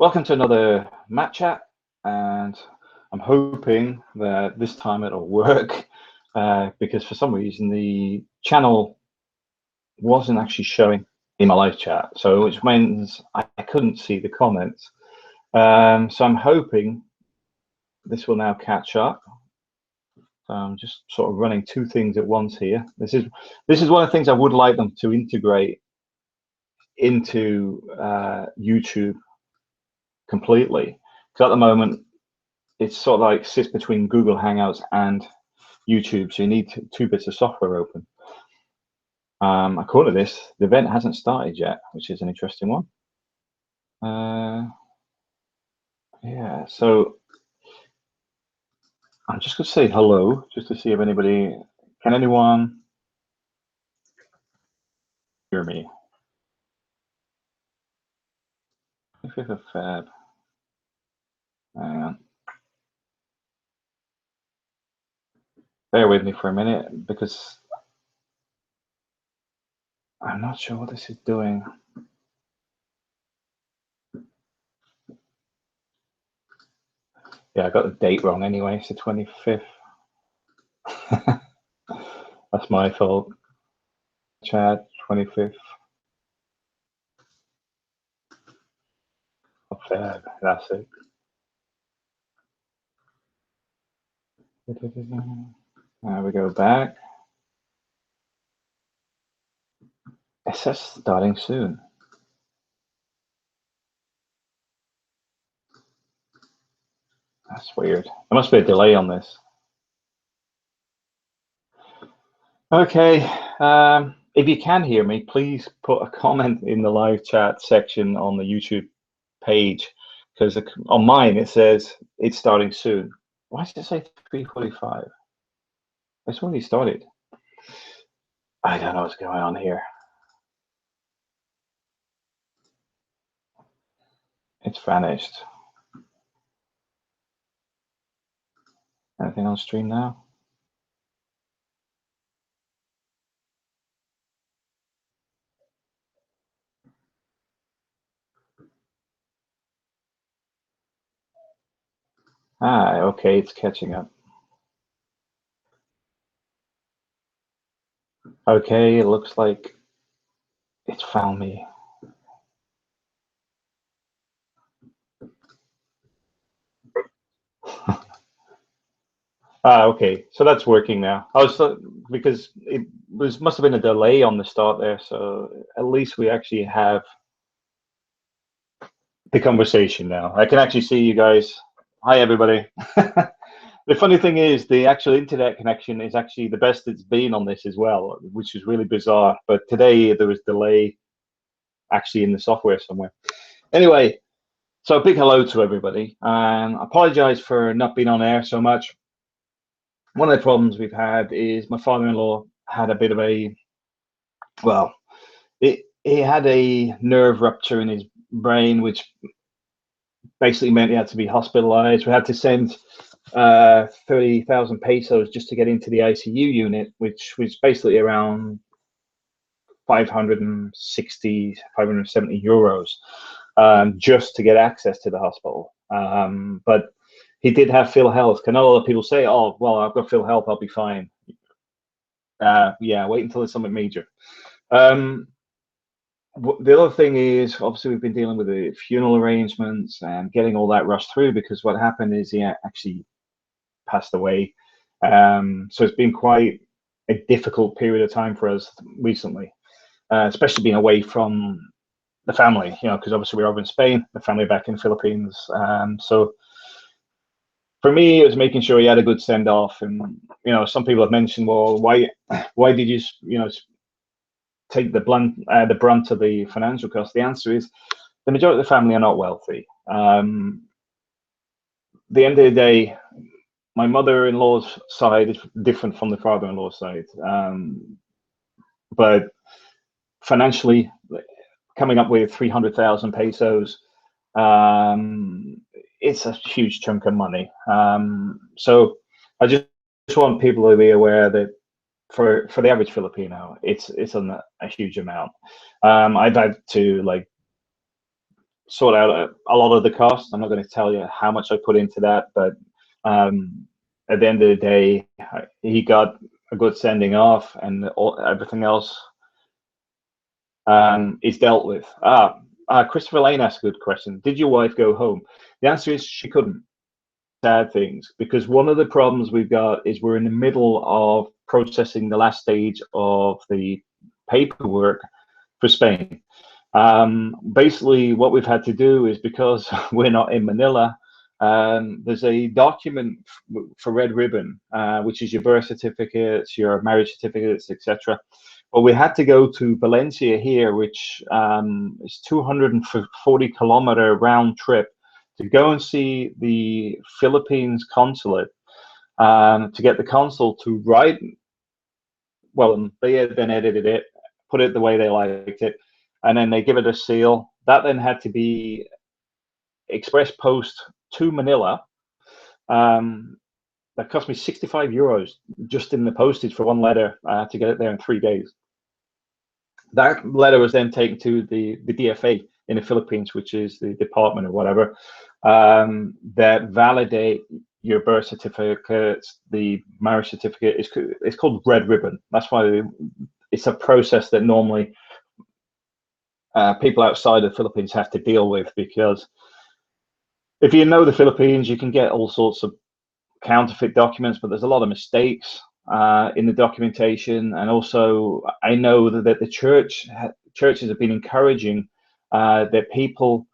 Welcome to another Mat Chat, and I'm hoping that this time it'll work because for some reason the channel wasn't actually showing in my live chat, so which means I couldn't see the comments. So I'm hoping this will now catch up. So I'm just sort of running two things at once here. This is one of the things I would like them to integrate into YouTube completely, because at the moment it's sort of like sits between Google Hangouts and YouTube, so you need two bits of software open. According to this, the event hasn't started yet, which is an interesting one. Yeah, so I'm just going to say hello, just to see if anybody, can anyone hear me? 5th of Feb. Hang on. Bear with me for a minute, because I'm not sure what this is doing. Yeah, I got the date wrong anyway. It's the 25th. That's my fault. Chad, 25th of Feb. That's it. Now we go back. It says starting soon. That's weird. There must be a delay on this. Okay, if you can hear me, please put a comment in the live chat section on the YouTube page, because on mine it says it's starting soon. Why does it say 3:45? It's already started. I don't know what's going on here. It's vanished. Anything on stream now? Ah, okay, it's catching up. Okay, it looks like it's found me. Ah, okay, so that's working now. I was because it must have been a delay on the start there, so at least we actually have the conversation now. I can actually see you guys. Hi, everybody. The funny thing is, the actual internet connection is actually the best it's been on this as well, which is really bizarre. But today there was delay actually in the software somewhere. Anyway, so a big hello to everybody, and I apologize for not being on air so much. One of the problems we've had is my father-in-law had a bit of a, well, he had a nerve rupture in his brain, which basically meant he had to be hospitalized. We had to send 30,000 pesos just to get into the ICU unit, which was basically around 560, 570 euros, just to get access to the hospital. But he did have Phil Health. I know a lot of people say, oh, well, I've got Phil Health, I'll be fine. Yeah, wait until there's something major. The other thing is, obviously, we've been dealing with the funeral arrangements and getting all that rushed through, because what happened is he actually passed away. So it's been quite a difficult period of time for us recently, especially being away from the family, you know, because obviously we're over in Spain, the family back in the Philippines. So for me, it was making sure he had a good send off. And, you know, some people have mentioned, well, why did you, you know, take the brunt of the financial cost? The answer is the majority of the family are not wealthy. The end of the day, my mother-in-law's side is different from the father-in-law's side, but financially, coming up with 300,000 pesos, it's a huge chunk of money. So I just want people to be aware that for the average Filipino, it's a huge amount. I've had to like sort out a lot of the costs. I'm not going to tell you how much I put into that, but at the end of the day, he got a good sending off, and everything else is dealt with. Christopher Lane asked a good question. Did your wife go home? The answer is she couldn't. Sad things, because one of the problems we've got is we're in the middle of processing the last stage of the paperwork for Spain. Basically, what we've had to do is, because we're not in Manila, there's a document for Red Ribbon, which is your birth certificates, your marriage certificates, etc. Well, we had to go to Valencia here, which is 240-kilometer round trip to go and see the Philippines consulate, to get the consul to write. Well, they had then edited it, put it the way they liked it, and then they give it a seal. That then had to be express post to Manila. That cost me 65 euros just in the postage for one letter, to get it there in 3 days. That letter was then taken to the DFA in the Philippines, which is the department or whatever, that validate your birth certificates. The marriage certificate is called Red Ribbon. That's why it's a process that normally people outside of the Philippines have to deal with, because if you know the Philippines, you can get all sorts of counterfeit documents, but there's a lot of mistakes in the documentation. And also, I know that the churches have been encouraging that people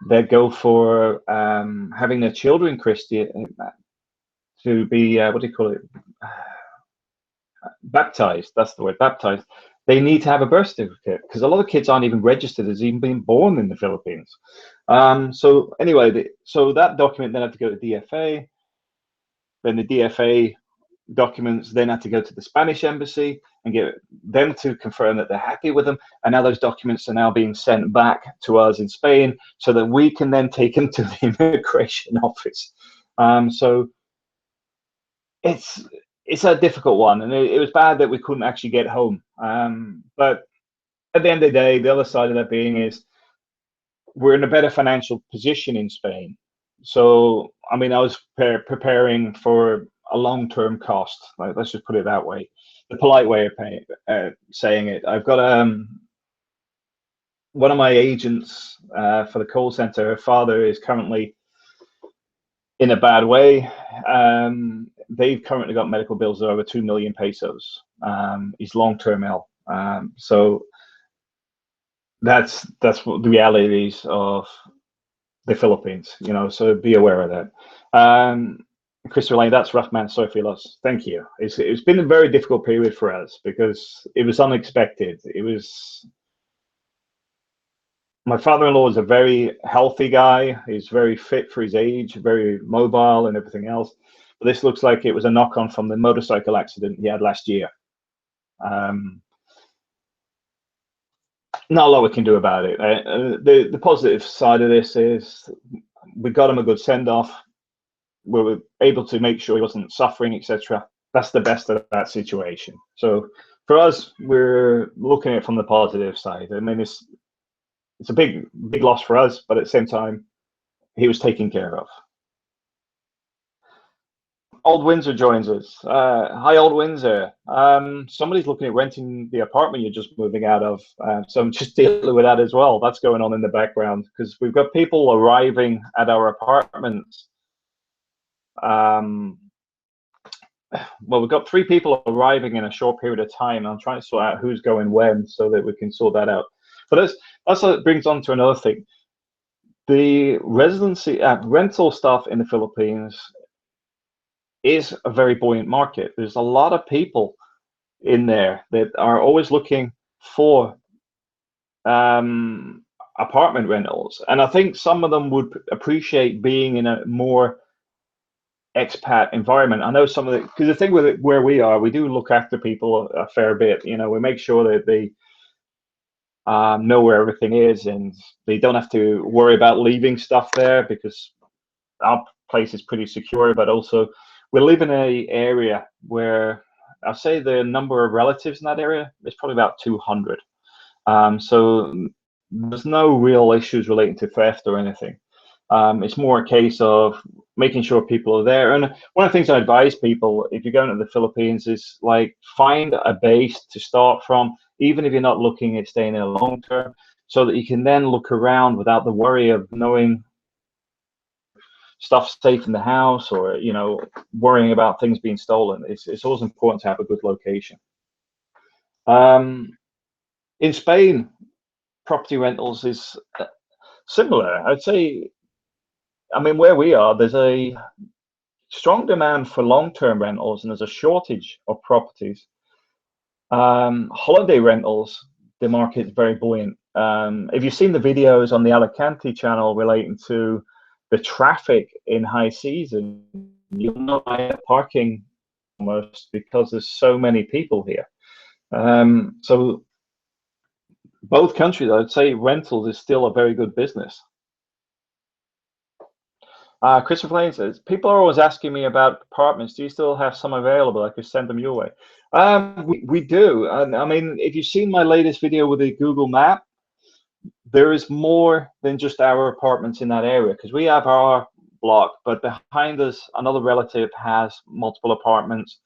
that go for having their children Christian to be what do you call it, baptized. That's the word, baptized. They need to have a birth certificate, because a lot of kids aren't even registered as even being born in the Philippines. So anyway, so that document then had to go to DFA. Then the DFA documents then had to go to the Spanish embassy and get them to confirm that they're happy with them. And now those documents are now being sent back to us in Spain, so that we can then take them to the immigration office. So it's a difficult one, and it was bad that we couldn't actually get home. But at the end of the day, the other side of that being is we're in a better financial position in Spain. So, I mean, I was preparing for a long-term cost. Like, let's just put it that way. The polite way of saying it. I've got one of my agents for the call center. Her father is currently in a bad way. They've currently got medical bills of over 2 million pesos. He's long-term ill. So that's what the realities of the Philippines, you know, so be aware of that. Christopher Lane, that's rough, man. Sorry for your loss. Thank you. It's been a very difficult period for us because it was unexpected. My father-in-law is a very healthy guy. He's very fit for his age, very mobile and everything else. But this looks like it was a knock-on from the motorcycle accident he had last year. Not a lot we can do about it. The positive side of this is we got him a good send-off. We were able to make sure he wasn't suffering, etc. That's the best of that situation. So for us, we're looking at it from the positive side. I mean, it's a big loss for us, but at the same time, he was taken care of. Old Windsor joins us. Hi, Old Windsor. Somebody's looking at renting the apartment you're just moving out of. So I'm just dealing with that as well. That's going on in the background because we've got people arriving at our apartments. Well, we've got 3 people arriving in a short period of time. I'm trying to sort out who's going when so that we can sort that out. But that's what brings on to another thing. The residency rental stuff in the Philippines is a very buoyant market. There's a lot of people in there that are always looking for apartment rentals, and I think some of them would appreciate being in a more expat environment. I know some of because the thing with it, where we are, we do look after people a fair bit. You know, we make sure that they know where everything is and they don't have to worry about leaving stuff there because our place is pretty secure. But also, we live in an area where I'll say the number of relatives in that area is probably about 200. So there's no real issues relating to theft or anything. It's more a case of making sure people are there. And one of the things I advise people, if you're going to the Philippines, is like find a base to start from, even if you're not looking at staying there long term, so that you can then look around without the worry of knowing stuff's safe in the house, or worrying about things being stolen. It's always important to have a good location. In Spain, property rentals is similar. I'd say, I mean, where we are, there's a strong demand for long-term rentals, and there's a shortage of properties. Holiday rentals, the market is very buoyant. If you've seen the videos on the Alicante channel relating to the traffic in high season, you'll know parking almost, because there's so many people here. So both countries, I'd say rentals is still a very good business. Christopher Lane says, people are always asking me about apartments. Do you still have some available? I could send them your way. We do. And I mean, if you've seen my latest video with the Google map, there is more than just our apartments in that area, because we have our block, but behind us, another relative has multiple apartments.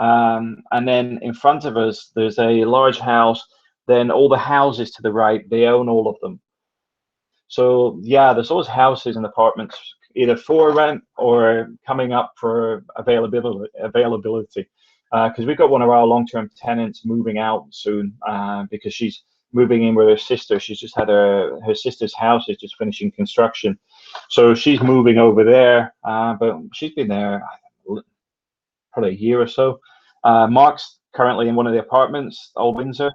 And then in front of us, there's a large house. Then all the houses to the right, they own all of them. So yeah, there's always houses and apartments either for rent or coming up for availability. Because we've got one of our long-term tenants moving out soon, because she's moving in with her sister. She's just had her sister's house is just finishing construction, so she's moving over there. But she's been there probably a year or so. Mark's currently in one of the apartments, Old Windsor.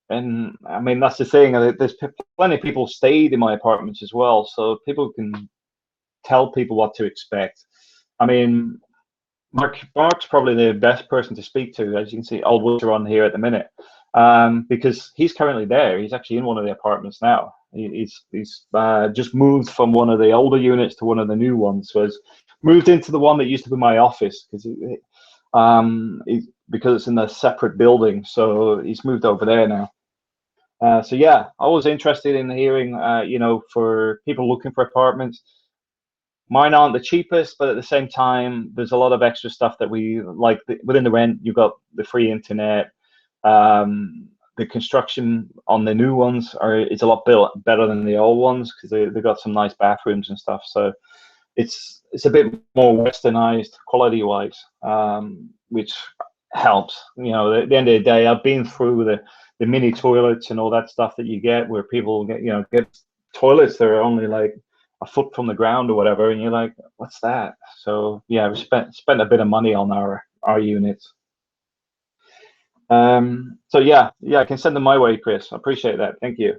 And I mean, that's the thing. There's plenty of people stayed in my apartments as well, so people can tell people what to expect. I mean, Mark's probably the best person to speak to. As you can see, Old Windsor on here at the minute, because he's currently there. He's actually in one of the apartments now. He's just moved from one of the older units to one of the new ones. So he's moved into the one that used to be my office, because it's in a separate building. So he's moved over there now. So yeah, I was interested in hearing, for people looking for apartments. Mine aren't the cheapest, but at the same time, there's a lot of extra stuff that we like. Within the rent, you've got the free internet. The construction on the new ones is a lot better than the old ones, because they've got some nice bathrooms and stuff. So it's a bit more westernized quality-wise, which helps. At the end of the day, I've been through the mini toilets and all that stuff that you get, where people get toilets that are only like a foot from the ground or whatever, and you're like, what's that? So yeah, we spent a bit of money on our units. So yeah, I can send them my way, Chris. I appreciate that. Thank you.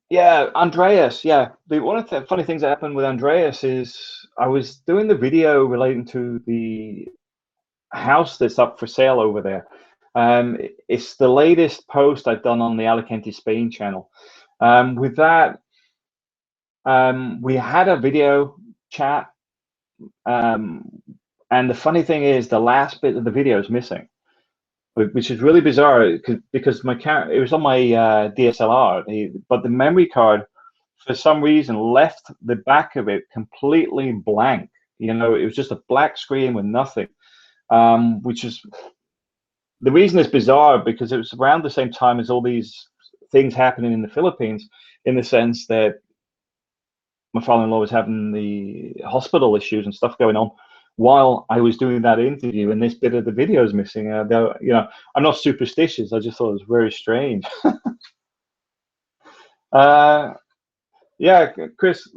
Yeah, Andreas. Yeah, one of the funny things that happened with Andreas is I was doing the video relating to the house that's up for sale over there. It's the latest post I've done on the Alicante Spain channel. With that, we had a video chat, and the funny thing is the last bit of the video is missing, which is really bizarre, because it was on my DSLR, but the memory card for some reason left the back of it completely blank. It was just a black screen with nothing, which is the reason it's bizarre, because it was around the same time as all these things happening in the Philippines, in the sense that my father-in-law was having the hospital issues and stuff going on while I was doing that interview, and this bit of the video is missing. I'm not superstitious. I just thought it was very strange. Yeah, Chris,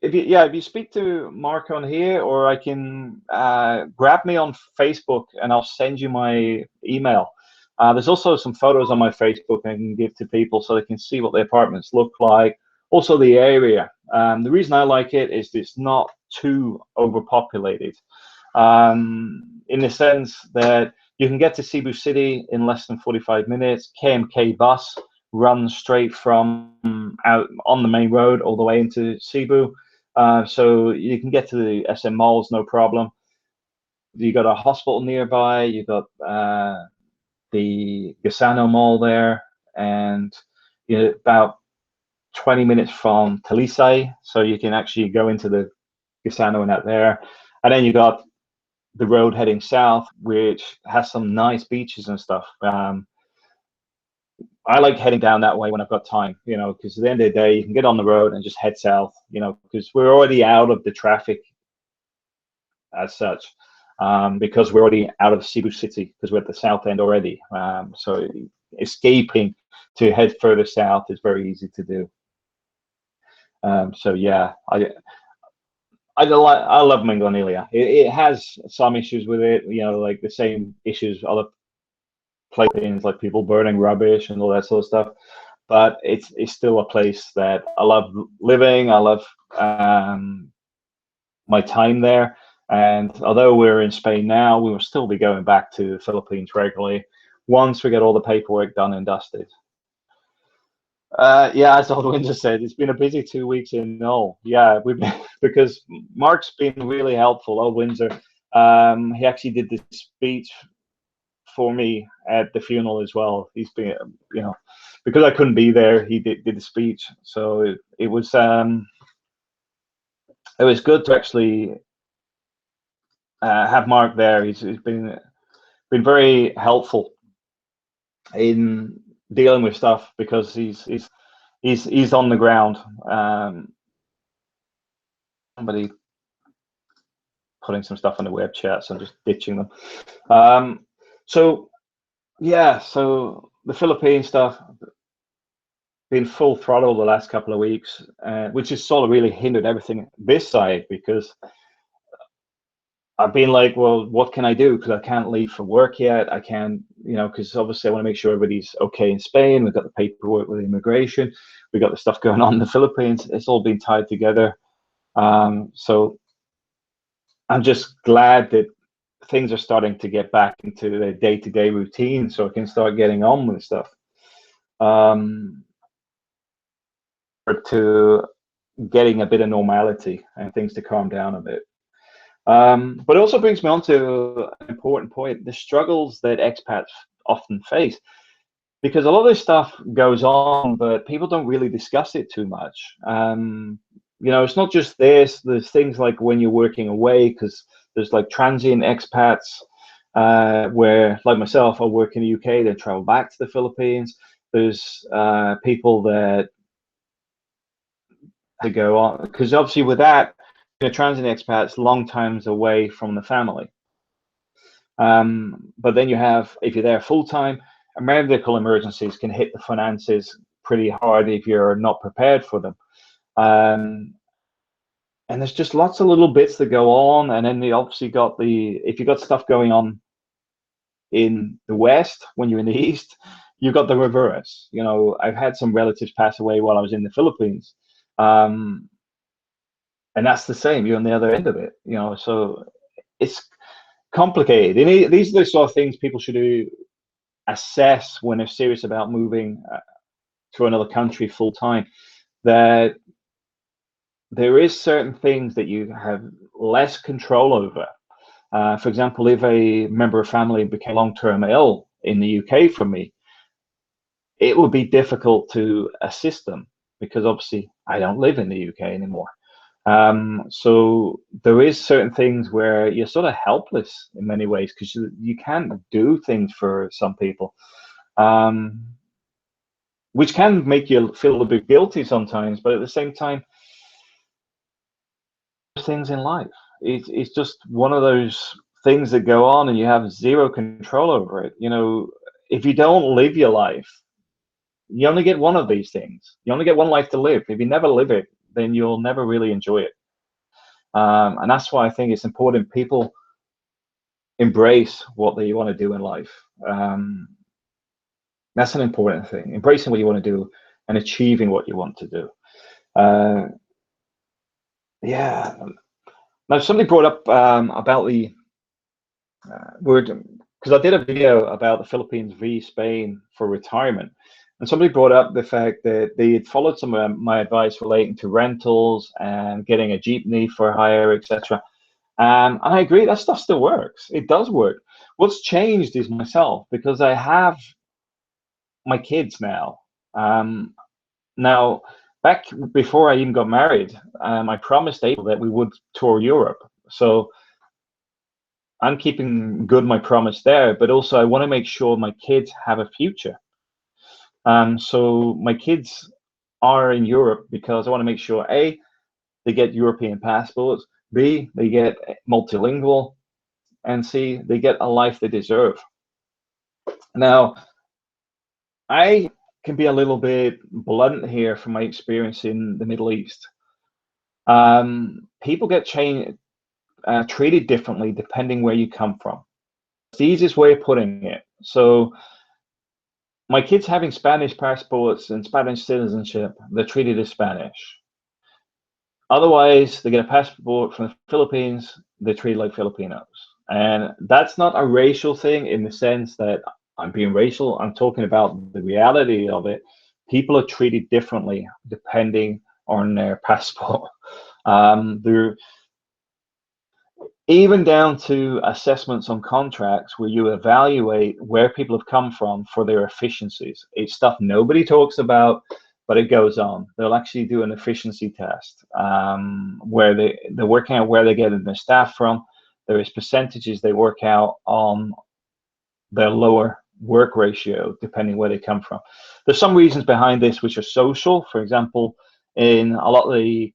if you speak to Mark on here, or I can grab me on Facebook and I'll send you my email. There's also some photos on my Facebook I can give to people so they can see what the apartments look like. Also the area. The reason I like it is it's not too overpopulated, in the sense that you can get to Cebu City in less than 45 minutes. KMK bus runs straight from out on the main road all the way into Cebu. So you can get to the SM malls, no problem. You got a hospital nearby. You got the Gusano Mall there, and about 20 minutes from Talisay, so you can actually go into the Gusano and out there. And then you got the road heading south, which has some nice beaches and stuff. I like heading down that way when I've got time, because at the end of the day, you can get on the road and just head south, because we're already out of the traffic as such, because we're already out of Cebu City, because we're at the south end already. So escaping to head further south is very easy to do. So yeah, I love Manganelia. It has some issues with it, like the same issues other places, like people burning rubbish and all that sort of stuff. But it's still a place that I love living. I love my time there. And although we're in Spain now, we will still be going back to the Philippines regularly once we get all the paperwork done and dusted. Yeah, as Aldwinter said, it's been a busy 2 weeks in all. Yeah, we've been, because Mark's been really helpful. Aldwinter, he actually did the speech for me at the funeral as well. He's been, because I couldn't be there, he did the speech. So it was good to actually have Mark there. He's been very helpful in dealing with stuff, because he's on the ground. Somebody putting some stuff on the web chat, so I'm just ditching them. So yeah, so the Philippine stuff been full throttle the last couple of weeks, which has sort of really hindered everything this side, because I've been like, well, what can I do? Because I can't leave for work yet. I can't, because obviously I want to make sure everybody's okay in Spain. We've got the paperwork with immigration. We've got the stuff going on in the Philippines. It's all been tied together. So I'm just glad that things are starting to get back into the day-to-day routine, so I can start getting on with stuff. To getting a bit of normality and things to calm down a bit. But it also brings me on to an important point: the struggles that expats often face, because a lot of this stuff goes on, but people don't really discuss it too much. It's not just this. There's things like when you're working away, because there's like transient expats where, like myself, I work in the UK, then travel back to the Philippines. There's people that to go on, because obviously with that, transient expats long times away from the family. But then you have, if you're there full time, medical emergencies can hit the finances pretty hard if you're not prepared for them. And there's just lots of little bits that go on, and then they obviously got if you got stuff going on in the West when you're in the East, you've got the reverse. I've had some relatives pass away while I was in the Philippines. And that's the same. You're on the other end of it, so it's complicated. And these are the sort of things people should assess when they're serious about moving to another country full time, that there is certain things that you have less control over. For example, if a member of family became long-term ill in the UK from me, it would be difficult to assist them, because obviously I don't live in the UK anymore. So there is certain things where you're sort of helpless in many ways, because you can't do things for some people, which can make you feel a bit guilty sometimes. But at the same time, things in life, it's just one of those things that go on, and you have zero control over it. If you don't live your life, you only get one of these things. You only get one life to live. If you never live it, then you'll never really enjoy it. And that's why I think it's important people embrace what they want to do in life. That's an important thing: embracing what you want to do and achieving what you want to do. Yeah. Now, somebody brought up about the word, because I did a video about the Philippines v Spain for retirement, and somebody brought up the fact that they had followed some of my advice relating to rentals and getting a jeepney for hire, etc. And I agree, that stuff still works. It does work. What's changed is myself, because I have my kids now. Now, back before I even got married, I promised April that we would tour Europe. So I'm keeping good my promise there, but also I want to make sure my kids have a future. So my kids are in Europe because I want to make sure A, they get European passports, B, they get multilingual, and C, they get a life they deserve. Now, I can be a little bit blunt here from my experience in the Middle East. People get treated differently depending where you come from. It's the easiest way of putting it. So my kids having Spanish passports and Spanish citizenship, they're treated as Spanish. Otherwise, they get a passport from the Philippines, they're treated like Filipinos. And that's not a racial thing in the sense that I'm being racial. I'm talking about the reality of it. People are treated differently depending on their passport. They're even down to assessments on contracts where you evaluate where people have come from for their efficiencies. It's stuff nobody talks about, but it goes on. They'll actually do an efficiency test where they're working out where they're getting their staff from. There is percentages they work out on their lower work ratio, depending where they come from. There's some reasons behind this which are social. For example, in a lot of the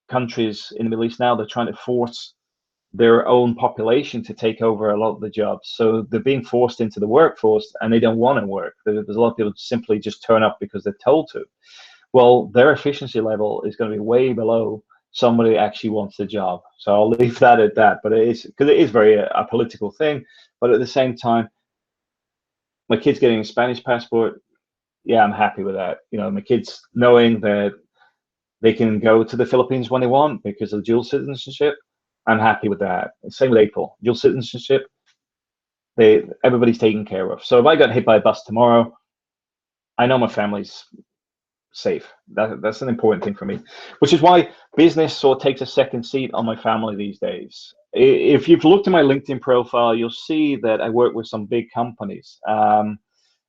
countries in the Middle East now, they're trying to force their own population to take over a lot of the jobs. So they're being forced into the workforce and they don't want to work. There's a lot of people simply just turn up because they're told to. Well, their efficiency level is going to be way below somebody who actually wants the job. So I'll leave that at that. But it is, because it is very a political thing. But at the same time, my kid's getting a Spanish passport. Yeah, I'm happy with that. You know, my kids knowing that they can go to the Philippines when they want because of dual citizenship. I'm happy with that. Same with April. Dual citizenship, everybody's taken care of. So if I got hit by a bus tomorrow, I know my family's safe. That's an important thing for me, which is why business sort of takes a second seat on my family these days. If you've looked at my LinkedIn profile, you'll see that I work with some big companies. And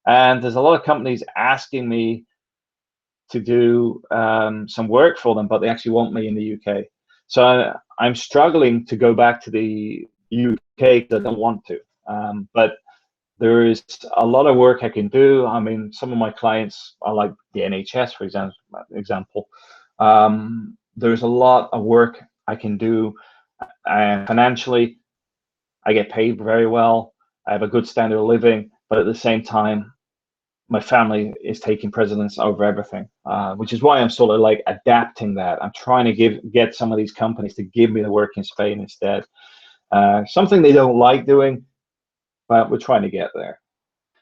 there's a lot of companies asking me to do some work for them, but they actually want me in the UK. So I'm struggling to go back to the UK because I don't want to. But there is a lot of work I can do. I mean, some of my clients are like the NHS, for example. There's a lot of work I can do. And financially, I get paid very well. I have a good standard of living, but at the same time, my family is taking precedence over everything, which is why I'm sort of like adapting that. I'm trying to get some of these companies to give me the work in Spain instead. Something they don't like doing, but we're trying to get there.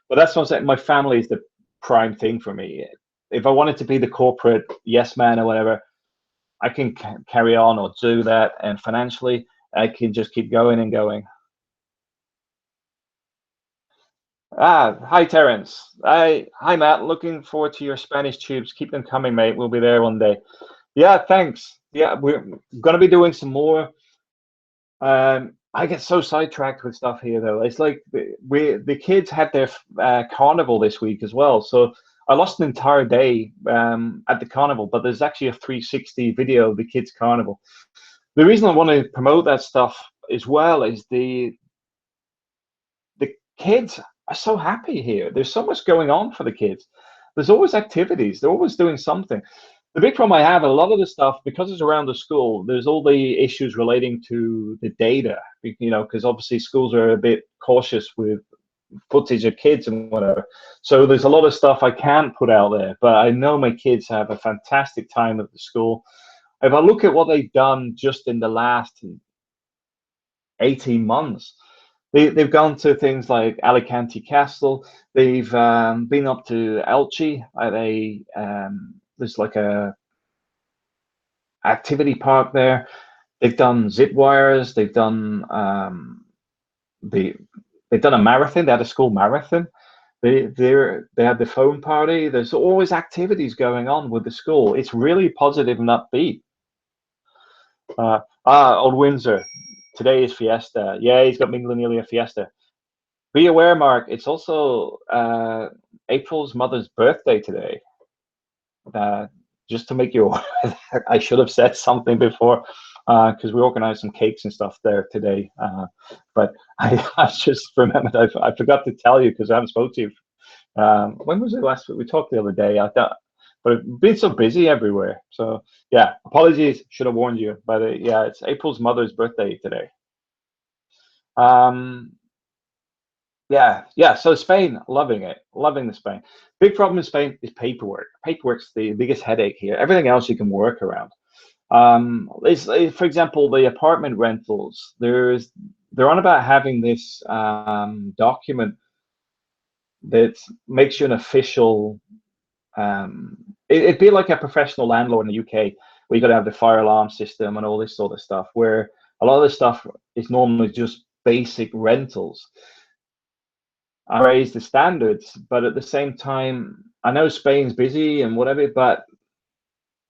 But that's what I'm saying. My family is the prime thing for me. If I wanted to be the corporate yes man or whatever, I can carry on or do that. And financially, I can just keep going and going. Hi Terence. Hi Matt. Looking forward to your Spanish tubes. Keep them coming, mate. We'll be there one day. Yeah, thanks. Yeah, we're gonna be doing some more. I get so sidetracked with stuff here, though. It's like the kids had their carnival this week as well, so I lost an entire day at the carnival. But there's actually a 360 video of the kids' carnival. The reason I want to promote that stuff as well is the kids are so happy here. There's so much going on for the kids. There's always activities. They're always doing something. The big problem I have, a lot of the stuff, because it's around the school, there's all the issues relating to the data, you know, because obviously schools are a bit cautious with footage of kids and whatever. So there's a lot of stuff I can't put out there, but I know my kids have a fantastic time at the school. If I look at what they've done just in the last 18 months, they've gone to things like Alicante Castle. They've been up to Elche at there's like a activity park there. They've done zip wires. They've done they've done a marathon. They had a school marathon. They had the phone party. There's always activities going on with the school. It's really positive and upbeat. Old Windsor. Today is Fiesta. Yeah, he's got Minglanilla Fiesta. Be aware, Mark. It's also April's mother's birthday today. Uh, just to make you aware, I should have said something before because we organized some cakes and stuff there today. But I just remembered I forgot to tell you because I haven't spoke to you. When was it last week? We talked the other day. I thought, but I've been so busy everywhere. So yeah, apologies. Should have warned you. But yeah, it's April's mother's birthday today. Um, yeah. So Spain, loving it, loving the Spain. Big problem in Spain is paperwork. Paperwork's the biggest headache here. Everything else you can work around. For example, the apartment rentals. They're on about having this document that makes you an official. It'd be like a professional landlord in the UK, where you got to have the fire alarm system and all this sort of stuff. Where a lot of this stuff is normally just basic rentals. I raise the standards, but at the same time, I know Spain's busy and whatever, but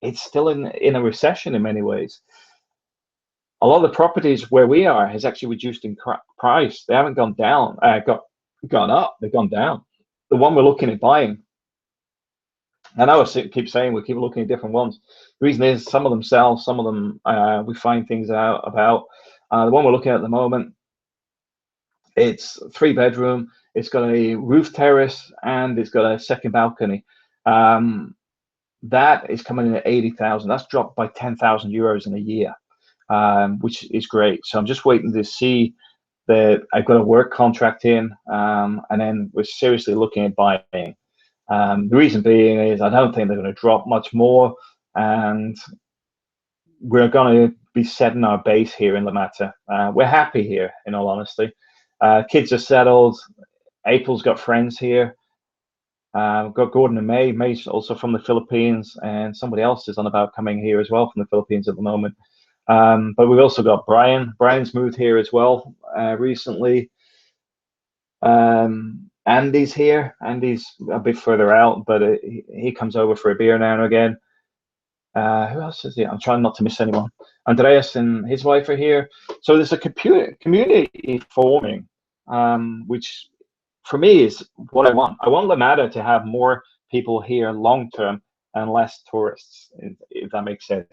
it's still in a recession in many ways. A lot of the properties where we are has actually reduced in price. They haven't gone down, gone up. They've gone down. The one we're looking at buying, I know I keep saying we keep looking at different ones. The reason is some of them sell, some of them we find things out about. The one we're looking at the moment, it's 3 bedroom. It's got a roof terrace and it's got a second balcony. That is coming in at 80,000. That's dropped by 10,000 euros in a year, which is great. So I'm just waiting to see that I've got a work contract in, and then we're seriously looking at buying. The reason being is I don't think they're going to drop much more, and we're going to be setting our base here in La Mata. We're happy here, in all honesty. Kids are settled. April's got friends here. We've got Gordon and May. May's also from the Philippines, and somebody else is on about coming here as well from the Philippines at the moment. But we've also got Brian. Brian's moved here as well recently. Andy's here. Andy's a bit further out, but he comes over for a beer now and again. Who else is here? I'm trying not to miss anyone. Andreas and his wife are here. So there's a community forming, which for me is what I want. I want La Mata to have more people here long term and less tourists, if that makes sense.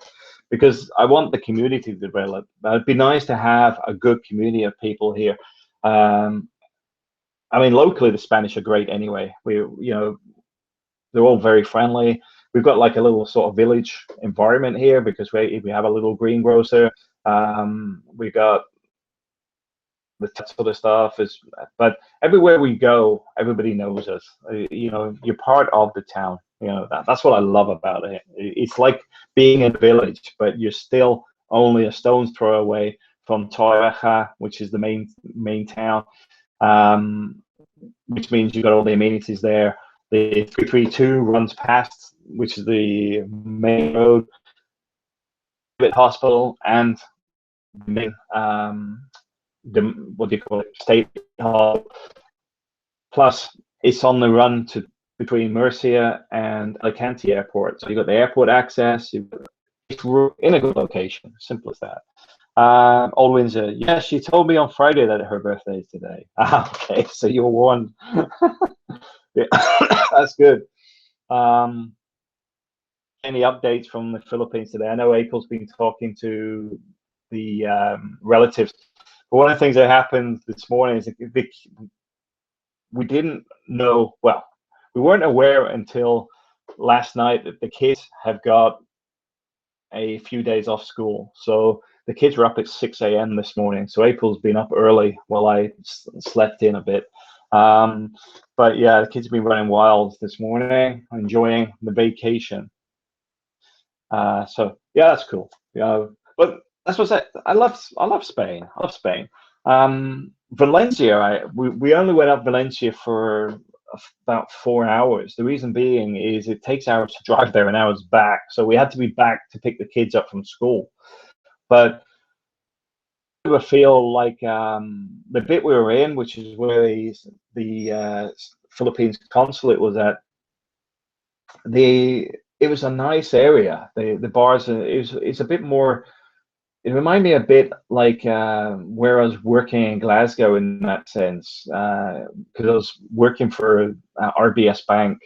Because I want the community to develop. It'd be nice to have a good community of people here. I mean, locally the Spanish are great anyway. They're all very friendly. We've got like a little sort of village environment here because we have a little greengrocer. We got the sort of stuff but everywhere we go, everybody knows us. You're part of the town. That's what I love about it. It's like being in a village, but you're still only a stone's throw away from Torrevieja, which is the main town. Which means you've got all the amenities there. The 332 runs past, which is the main road, hospital, and the main, what do you call it, state hall. Plus, it's on the run between Murcia and Alicante airport. So you've got the airport access. It's in a good location. Simple as that. Old Windsor. Yes, she told me on Friday that her birthday is today. Okay, so you were warned. Yeah, that's good. Any updates from the Philippines today? I know April's been talking to the relatives. But one of the things that happened this morning is we didn't know. Well, we weren't aware until last night that the kids have got a few days off school. So the kids were up at 6 a.m. this morning. So April's been up early while I slept in a bit. But yeah, the kids have been running wild this morning, enjoying the vacation. So yeah, that's cool. But that's what I love Spain. I love Spain. Valencia, we only went up Valencia for about 4 hours. The reason being is it takes hours to drive there and hours back. So we had to be back to pick the kids up from school. But I feel like the bit we were in, which is where the Philippines consulate was at, it was a nice area. The bars, it's a bit more, it reminded me a bit like where I was working in Glasgow in that sense, because I was working for RBS Bank,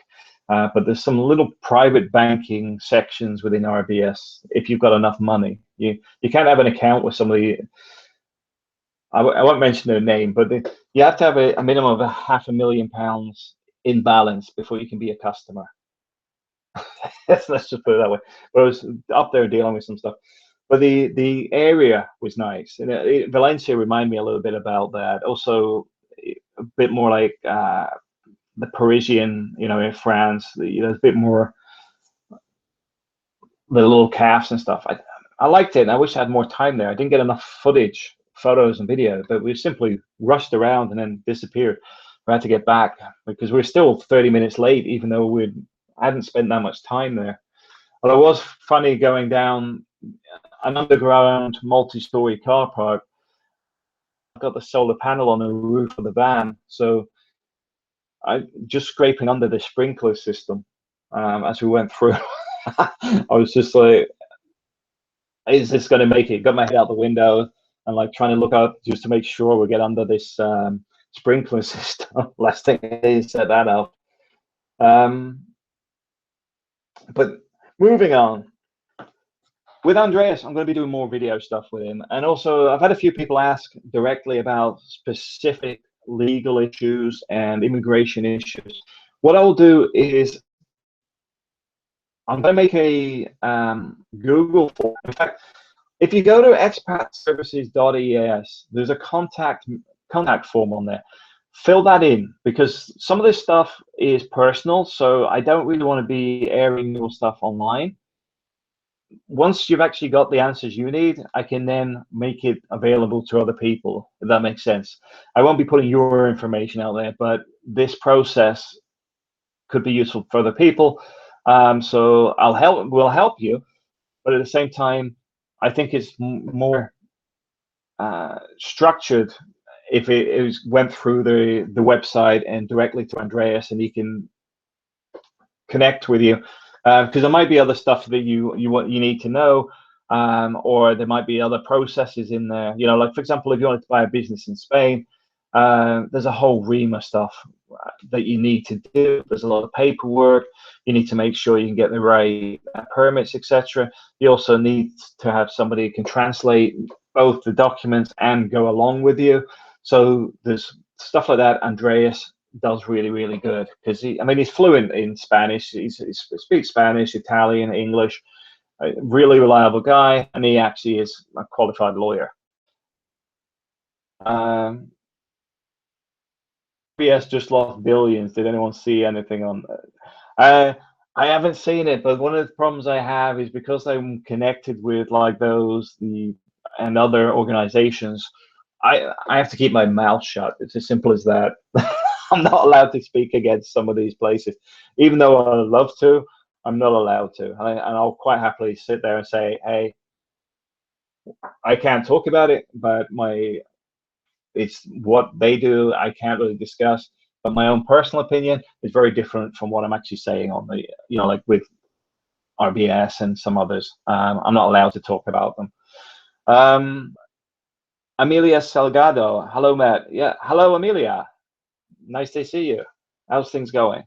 but there's some little private banking sections within RBS. If you've got enough money, you can't have an account with somebody. I won't mention their name, but you have to have a minimum of £500,000 in balance before you can be a customer. Let's just put it that way. But I was up there dealing with some stuff. But the area was nice, and Valencia reminded me a little bit about that. Also, a bit more like the Parisian, in France. There's a bit more the little cafes and stuff. I liked it, and I wish I had more time there. I didn't get enough footage, photos, and video, but we simply rushed around and then disappeared. We had to get back because we were still 30 minutes late, even though we hadn't spent that much time there. But it was funny going down an underground multi-story car park. I've got the solar panel on the roof of the van, so I just scraping under the sprinkler system as we went through. I was just like, is this going to make it? Got my head out the window and like trying to look up just to make sure we get under this sprinkler system. Last thing is set that up. But moving on. With Andreas, I'm going to be doing more video stuff with him. And also, I've had a few people ask directly about specific legal issues and immigration issues. What I'll do is I'm going to make a Google form. In fact, if you go to expatservices.es, there's a contact form on there. Fill that in, because some of this stuff is personal, so I don't really want to be airing your stuff online. Once you've actually got the answers you need, I can then make it available to other people, if that makes sense. I won't be putting your information out there, but this process could be useful for other people. So we'll help you, but at the same time, I think it's more structured if it went through the website and directly to Andreas, and he can connect with you. Because there might be other stuff that you need to know, or there might be other processes in there. Like for example, if you wanted to buy a business in Spain, there's a whole ream of stuff that you need to do. There's a lot of paperwork. You need to make sure you can get the right permits, etc. You also need to have somebody who can translate both the documents and go along with you. So there's stuff like that. Andreas does really, really good, because he's fluent in Spanish. He speaks Spanish, Italian, English. A really reliable guy, and he actually is a qualified lawyer. BS just lost billions. Did anyone see anything on that? I haven't seen it, but one of the problems I have is because I'm connected with like and other organizations, I have to keep my mouth shut. It's as simple as that. I'm not allowed to speak against some of these places, even though I love to. I'm not allowed to, and I'll quite happily sit there and say, "Hey, I can't talk about it, but it's what they do. I can't really discuss. But my own personal opinion is very different from what I'm actually saying on the, like with RBS and some others. I'm not allowed to talk about them." Amelia Salgado, hello, Matt. Yeah, hello, Amelia. Nice to see you. How's things going?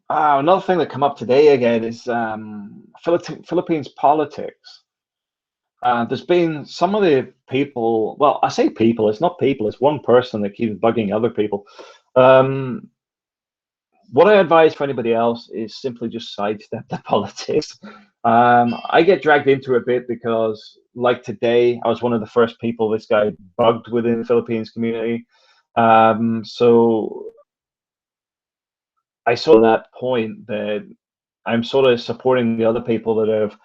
Another thing that come up today again is Philippines politics. There's been some of the people, well, I say people, it's not people, it's one person that keeps bugging other people. What I advise for anybody else is simply just sidestep the politics. I get dragged into it a bit because, like today, I was one of the first people this guy bugged within the Philippines community. So I saw that point that I'm sort of supporting the other people that have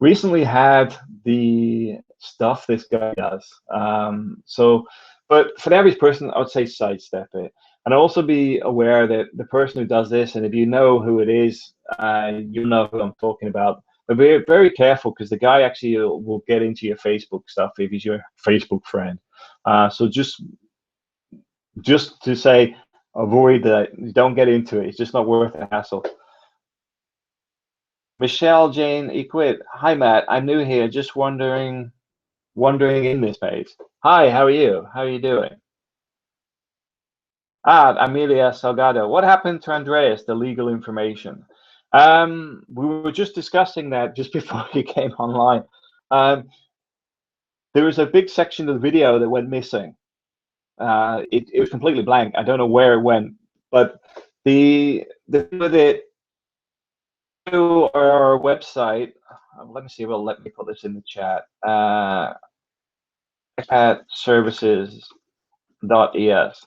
recently had the stuff this guy does. But for the average person, I would say sidestep it. And also be aware that the person who does this, and if you know who it is, you know who I'm talking about. But be very careful, because the guy actually will get into your Facebook stuff if he's your Facebook friend. So just to say, avoid that. Don't get into it. It's just not worth the hassle. Michelle Jane Equid. Hi Matt, I'm new here, just wondering in this page. Hi, how are you? How are you doing? Amelia Salgado. What happened to Andreas, the legal information? We were just discussing that just before you came online. There was a big section of the video that went missing. It was completely blank. I don't know where it went, but the with it to our website. Let me see. Well, let me put this in the chat. Expatservices.es.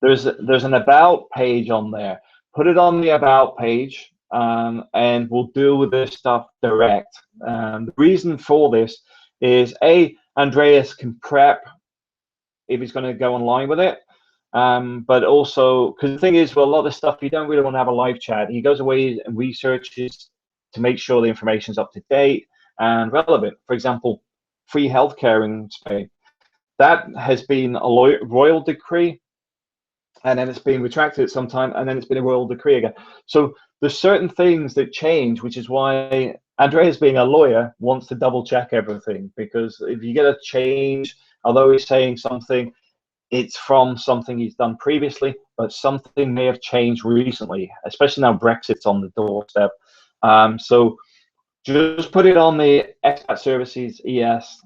There's an about page on there. Put it on the about page, and we'll deal with this stuff direct. The reason for this is Andreas can prep if he's going to go online with it. But also, because the thing is, well, a lot of this stuff you don't really want to have a live chat. He goes away and researches to make sure the information is up to date and relevant. For example, free healthcare in Spain. That has been a royal decree, and then it's been retracted at some time, and then it's been a royal decree again. So there's certain things that change, which is why Andreas, being a lawyer, wants to double check everything, because if you get a change, although he's saying something, it's from something he's done previously, but something may have changed recently, especially now Brexit's on the doorstep. So just put it on the Expat Services ES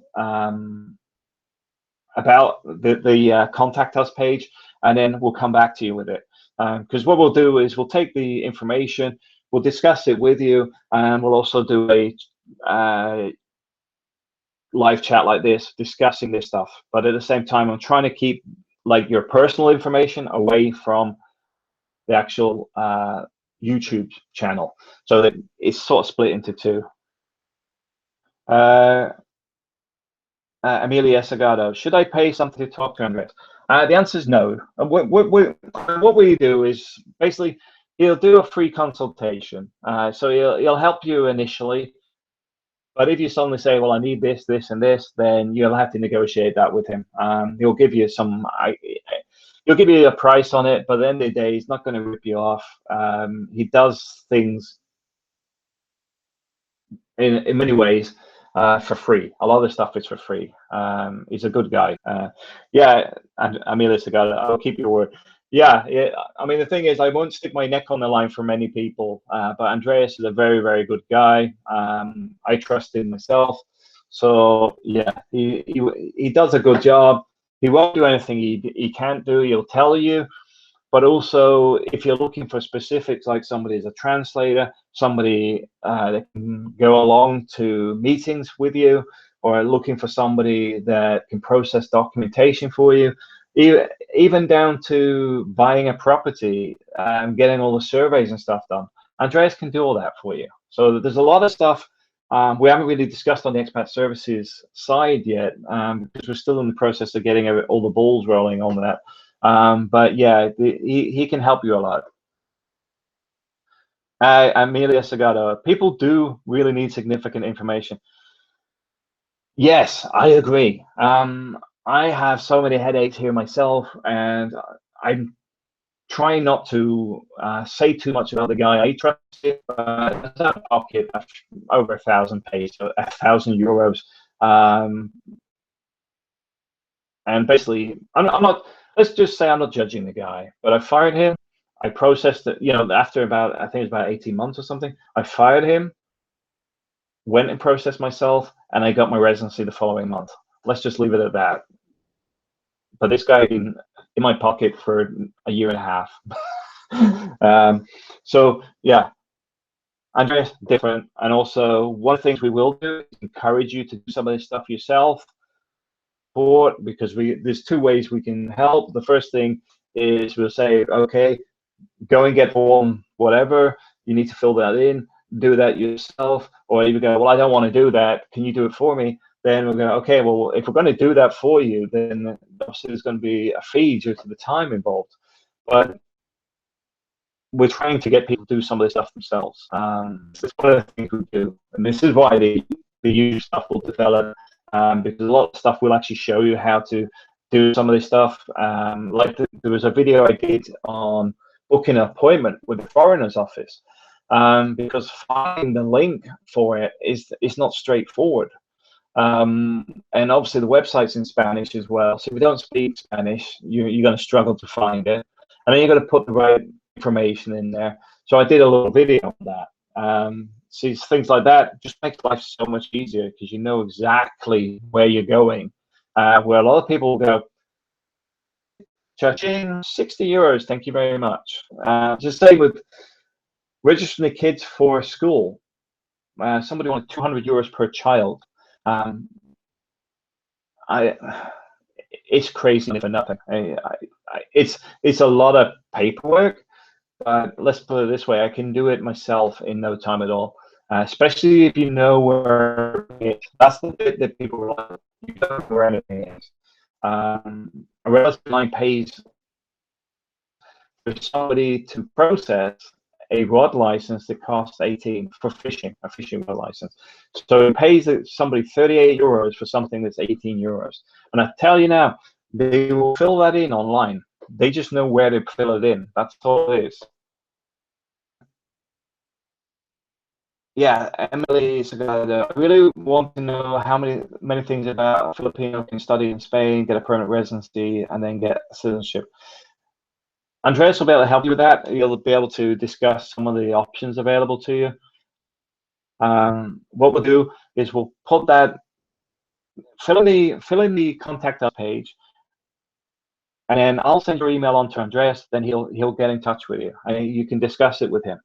about the contact us page, and then we'll come back to you with it. Because what we'll do is we'll take the information, we'll discuss it with you, and we'll also do a live chat like this, discussing this stuff. But at the same time, I'm trying to keep like your personal information away from the actual YouTube channel, so that it's sort of split into two. Amelia Sagado, should I pay something to talk to Andres? The answer is no. What we do is basically he'll do a free consultation. So he'll help you initially. But if you suddenly say, well, I need this, this, and this, then you'll have to negotiate that with him. He'll give you he'll give you a price on it, but at the end of the day, he's not going to rip you off. He does things in many ways for free. A lot of the stuff is for free. He's a good guy. Yeah, and Amelia Sagada, I'll keep your word. Yeah, I mean, the thing is, I won't stick my neck on the line for many people, but Andreas is a very, very good guy. I trust him myself. So yeah, he does a good job. He won't do anything he can't do. He'll tell you. But also, if you're looking for specifics, like somebody is a translator, somebody that can go along to meetings with you, or looking for somebody that can process documentation for you, even down to buying a property and getting all the surveys and stuff done, Andreas can do all that for you. So there's a lot of stuff we haven't really discussed on the expat services side yet, because we're still in the process of getting all the balls rolling on that. But yeah, he can help you a lot. Amelia Sagado, people do really need significant information. Yes, I agree. I have so many headaches here myself, and I'm trying not to say too much about the guy. I trust it, but it's out of pocket over 1,000 pages, 1,000 euros. And basically, I'm not, let's just say I'm not judging the guy, but I fired him. I processed it, after about, I think it was about 18 months or something. I fired him, went and processed myself, and I got my residency the following month. Let's just leave it at that. But this guy been in my pocket for a year and a half. So yeah, Andreas, different. And also, one of the things we will do is encourage you to do some of this stuff yourself. Because there's two ways we can help. The first thing is we'll say, okay, go and get form whatever, you need to fill that in, do that yourself. Or you go, well, I don't want to do that, can you do it for me? Then we're going, okay, well, if we're going to do that for you, then obviously there's going to be a fee due to the time involved. But we're trying to get people to do some of this stuff themselves. It's one of the things we do, and this is why the usual stuff will develop. Because a lot of stuff will actually show you how to do some of this stuff. Like there was a video I did on booking an appointment with the foreigners office. because finding the link for it is not straightforward. And obviously the website's in Spanish as well. So if you don't speak Spanish, you're going to struggle to find it. And then you've got to put the right information in there. So I did a little video on that. See, things like that just makes life so much easier because you know exactly where you're going. Where a lot of people go, cha-ching, 60 euros, thank you very much. Just say with registering the kids for school, somebody wanted 200 euros per child. It's crazy for nothing. It's a lot of paperwork, but let's put it this way: I can do it myself in no time at all. Especially if you know where it is. That's the bit that people realize. You don't know where anything is. A relative line pays for somebody to process a rod license that costs 18 for fishing, a fishing rod license. So it pays somebody 38 euros for something that's 18 euros. And I tell you now, they will fill that in online. They just know where to fill it in. That's all it is. Yeah, Emily Sagada, I really want to know how many things about a Filipino can study in Spain, get a permanent residency, and then get citizenship. Andreas will be able to help you with that. He'll be able to discuss some of the options available to you. What we'll do is we'll put that, fill in the contact us page, and then I'll send your email on to Andreas. Then he'll get in touch with you, and you can discuss it with him.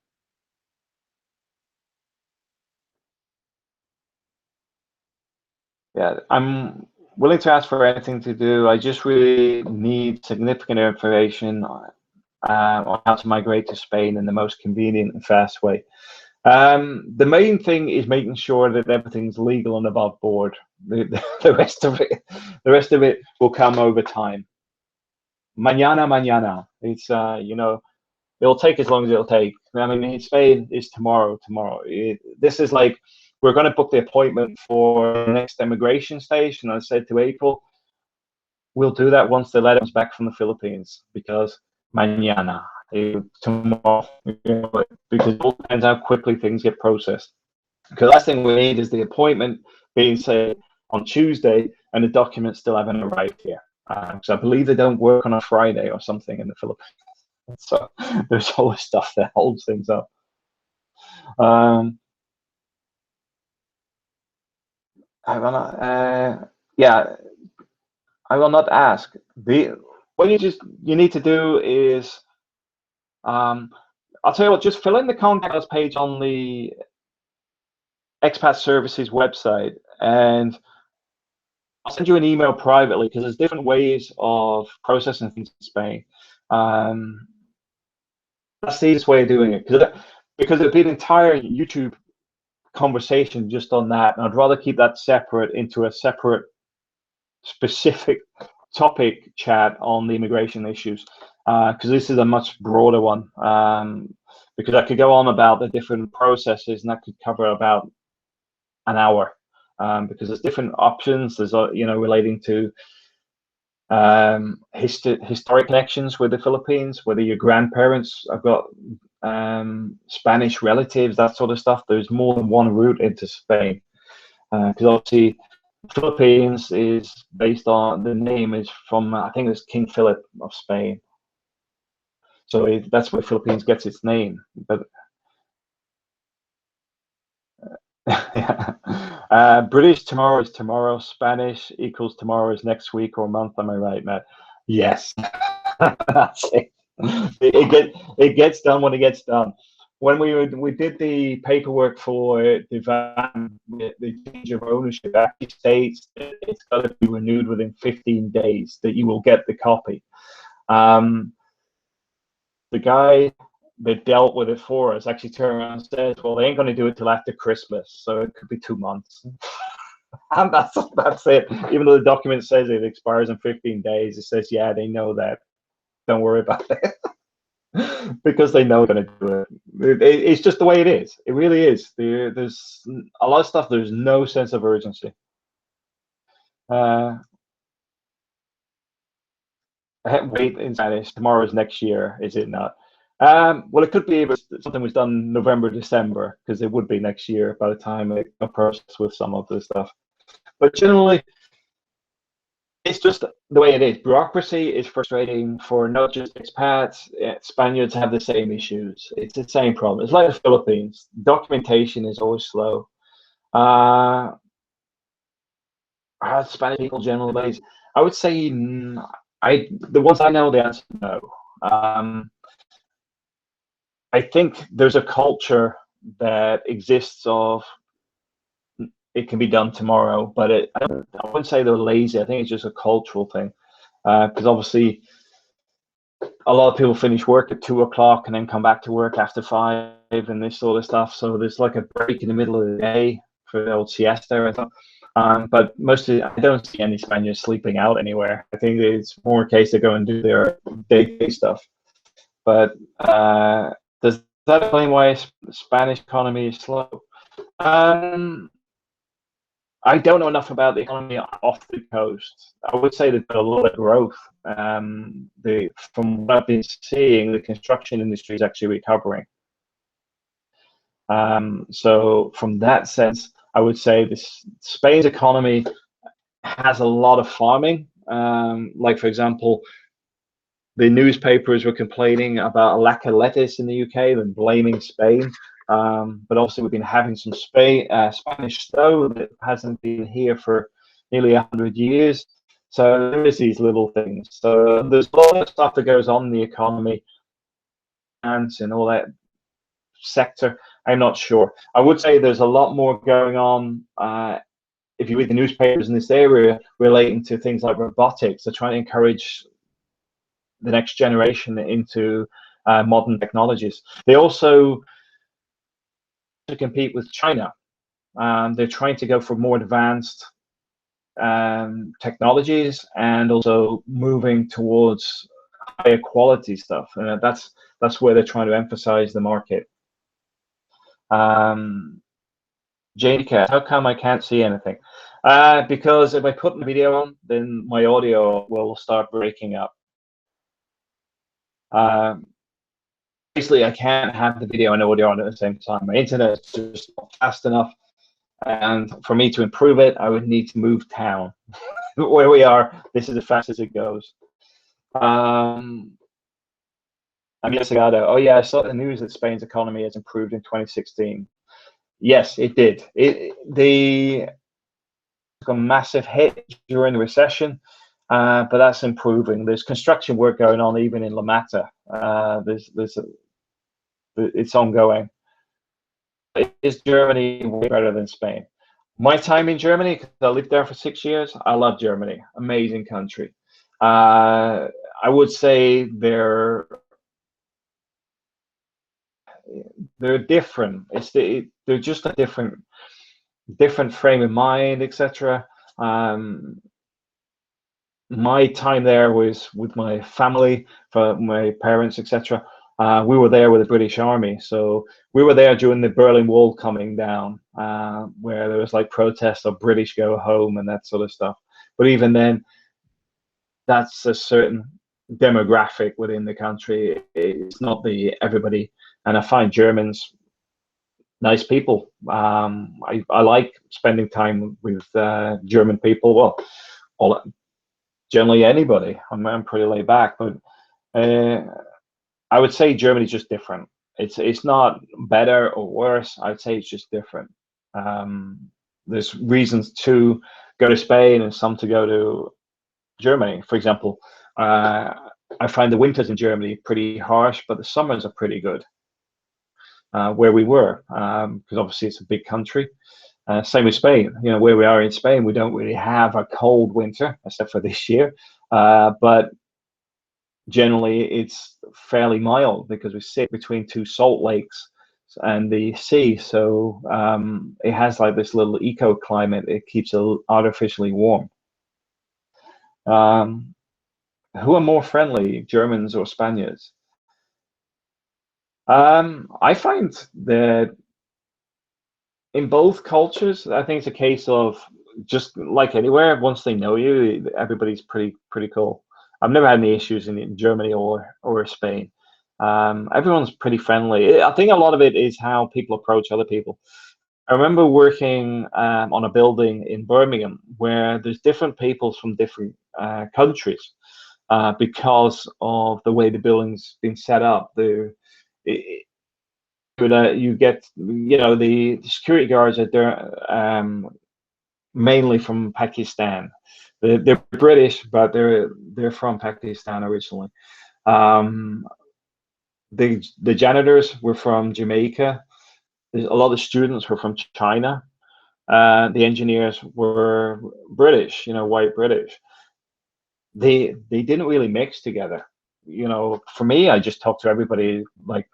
Yeah, I'm willing to ask for anything to do. I just really need significant information on how to migrate to Spain in the most convenient and fast way. The main thing is making sure that everything's legal and above board. The rest of it will come over time. Mañana. It's it'll take as long as it'll take. I mean, in Spain, it's tomorrow. This is like, we're going to book the appointment for the next immigration station. I said to April, we'll do that once the letter comes back from the Philippines, because mañana, tomorrow, because it all depends how quickly things get processed. Because the last thing we need is the appointment being, say, on Tuesday, and the documents still haven't arrived here. Because I believe they don't work on a Friday or something in the Philippines. So there's always stuff that holds things up. I will not. Yeah, I will not ask. What you need to do is, I'll tell you what. Just fill in the contact us page on the Expat Services website, and I'll send you an email privately, because there's different ways of processing things in Spain. That's the easiest way of doing it, because it'd be an entire YouTube conversation just on that, and I'd rather keep that separate into a separate specific topic chat on the immigration issues, because this is a much broader one, because I could go on about the different processes, and that could cover about an hour, because there's different options. There's relating to historic connections with the Philippines, whether your grandparents have got Spanish relatives, that sort of stuff. There's more than one route into Spain, because obviously Philippines is based on, the name is from, I think it's King Philip of Spain, so that's where Philippines gets its name. But British tomorrow is tomorrow, Spanish equals tomorrow is next week or month. Am I right, Matt? Yes. That's it. It gets done when it gets done. When we did the paperwork for the van, the change of ownership actually states that it's got to be renewed within 15 days, that you will get the copy. The guy that dealt with it for us actually turned around and says, well, they ain't going to do it till after Christmas, so it could be 2 months. And that's it. Even though the document says it expires in 15 days, it says, yeah, they know that. Don't worry about it. Because they know they're going to do it. It's just the way it is. It really is. There's a lot of stuff, there's no sense of urgency. Wait in Spanish, tomorrow is next year, is it not? Well, it could be if something was done November, December, because it would be next year by the time it process with some of this stuff. But generally, it's just the way it is. Bureaucracy is frustrating for not just expats. Spaniards have the same issues. It's the same problem. It's like the Philippines. Documentation is always slow. Uh, are Spanish people generally lazy? I would say the ones I know, the answer is no. I think there's a culture that exists of it can be done tomorrow, but I wouldn't say they're lazy. I think it's just a cultural thing, because obviously a lot of people finish work at 2 o'clock and then come back to work after 5 and this sort of stuff. So there's like a break in the middle of the day for the old siesta. But mostly I don't see any Spaniards sleeping out anywhere. I think it's more a case they go and do their day-to-day stuff. But does that explain why the Spanish economy is slow? I don't know enough about the economy off the coast. I would say there's been a lot of growth. From what I've been seeing, the construction industry is actually recovering. So from that sense, I would say Spain's economy has a lot of farming. Like, for example, the newspapers were complaining about a lack of lettuce in the UK and blaming Spain. But also we've been having some Spanish snow that hasn't been here for nearly 100 years. So there is these little things. So there's a lot of stuff that goes on in the economy and all that sector. I'm not sure. I would say there's a lot more going on if you read the newspapers in this area relating to things like robotics. They're trying to encourage the next generation into modern technologies. They also to compete with China. They're trying to go for more advanced technologies and also moving towards higher quality stuff. And that's where they're trying to emphasize the market. Janica, how come I can't see anything? Because if I put my video on, then my audio will start breaking up. Basically, I can't have the video and audio on at the same time. My internet is just not fast enough. And for me to improve it, I would need to move town. Where we are, this is as fast as it goes. I'm Sagado. Oh yeah, I saw the news that Spain's economy has improved in 2016. Yes, it did. They took a massive hit during the recession, but that's improving. There's construction work going on even in La Mata. It's ongoing. Is Germany way better than Spain? My time in Germany, because I lived there for 6 years, I love Germany. Amazing country. I would say they're different. They're just a different frame of mind, etc. My time there was with my family, for my parents, etc. We were there with the British Army, so we were there during the Berlin Wall coming down, where there was like protests of British go home and that sort of stuff. But even then, that's a certain demographic within the country. It's not everybody, and I find Germans nice people. I like spending time with German people. Well, generally anybody. I'm pretty laid back, but I would say Germany's just different. It's not better or worse. I'd say it's just different. There's reasons to go to Spain and some to go to Germany. For example, I find the winters in Germany pretty harsh, but the summers are pretty good. Where we were, because obviously it's a big country. Same with Spain. Where we are in Spain, we don't really have a cold winter, except for this year. But generally, it's fairly mild because we sit between two salt lakes and the sea. So it has like this little eco climate. It keeps it artificially warm. Who are more friendly, Germans or Spaniards? I find that in both cultures, I think it's a case of just like anywhere. Once they know you, everybody's pretty cool. I've never had any issues in Germany or Spain. Everyone's pretty friendly. I think a lot of it is how people approach other people. I remember working on a building in Birmingham where there's different people from different countries because of the way the building's been set up. It, you get, the security guards are there, mainly from Pakistan. They're British, but they're from Pakistan originally. Um, the janitors were from Jamaica. There's a lot of students were from China. The engineers were British, white British. They didn't really mix together. For me, I just talked to everybody like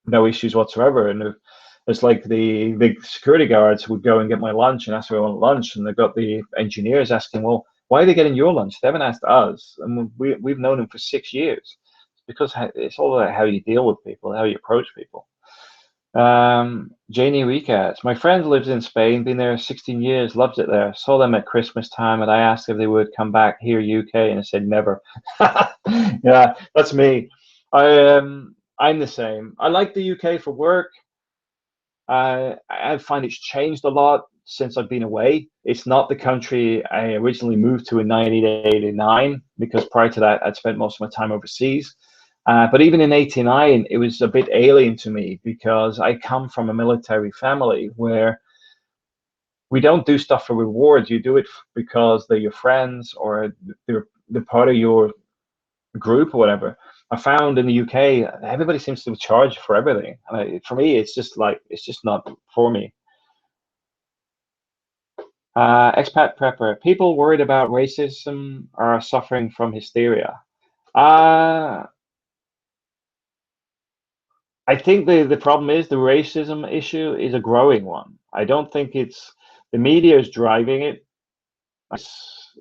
no issues whatsoever. And it's like the security guards would go and get my lunch and ask me I want lunch, and they've got the engineers asking, well, why are they getting your lunch? They haven't asked us, and we've known them for 6 years. It's because it's all about how you deal with people, how you approach people. Janie Ricaz, my friend lives in Spain, been there 16 years, loves it there. Saw them at Christmas time, and I asked if they would come back here, UK, and they said never. Yeah, that's me. I'm the same. I like the UK for work. I find it's changed a lot since I've been away. It's not the country I originally moved to in 1989, because prior to that, I'd spent most of my time overseas. But even in '89, it was a bit alien to me because I come from a military family where we don't do stuff for rewards. You do it because they're your friends or they're part of your group or whatever. I found in the UK, everybody seems to charge for everything. And for me, it's just not for me. Expat prepper. People worried about racism are suffering from hysteria. Uh, I think the problem is the racism issue is a growing one. I don't think it's the media is driving it. It's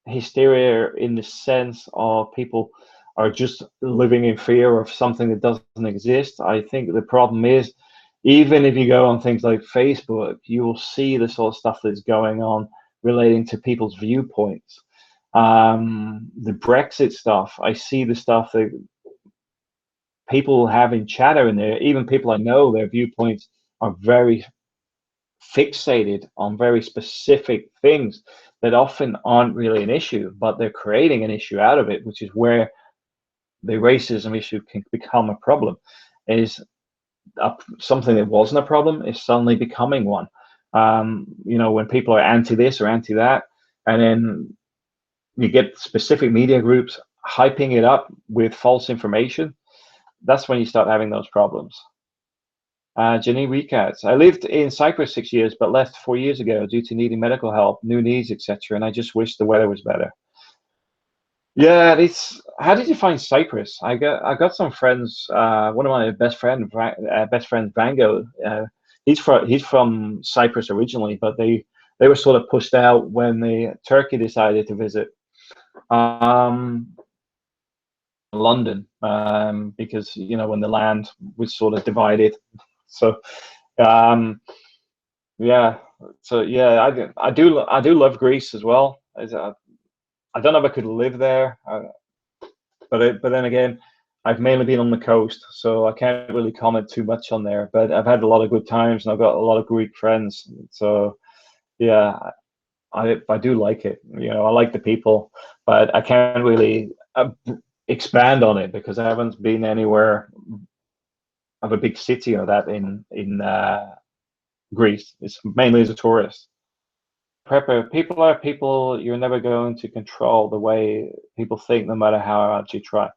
hysteria in the sense of people are just living in fear of something that doesn't exist. I think the problem is, even if you go on things like Facebook, you will see the sort of stuff that's going on relating to people's viewpoints. The Brexit stuff, I see the stuff that people have in chatter in there, even people I know, their viewpoints are very fixated on very specific things that often aren't really an issue, but they're creating an issue out of it, which is where the racism issue can become a problem. Is something that wasn't a problem is suddenly becoming one. When people are anti this or anti that, and then you get specific media groups hyping it up with false information, that's when you start having those problems. Jenny Recats. I lived in Cyprus 6 years, but left 4 years ago due to needing medical help, new needs, etc. And I just wish the weather was better. Yeah, it's. How did you find Cyprus? I got some friends. One of my best friends, Vango. He's from Cyprus originally, but they were sort of pushed out when the Turkey decided to visit. London, because when the land was sort of divided. So um, yeah, I do love Greece as well. I don't know if I could live there, but then again, I've mainly been on the coast, so I can't really comment too much on there. But I've had a lot of good times, and I've got a lot of Greek friends. So yeah, I do like it. I like the people, but I can't really expand on it because I haven't been anywhere of a big city or that in Greece. It's mainly as a tourist. Prepper, people are people. You're never going to control the way people think, no matter how hard you try.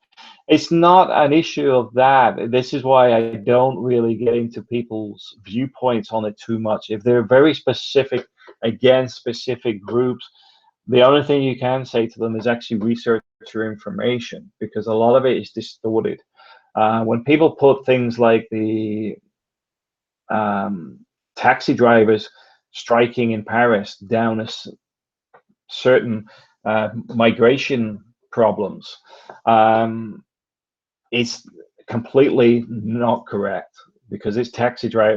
It's not an issue of that. This is why I don't really get into people's viewpoints on it too much. If they're very specific against specific groups, the only thing you can say to them is actually research your information, because a lot of it is distorted. When people put things like the taxi drivers striking in Paris down as certain migration problems, it's completely not correct, because it's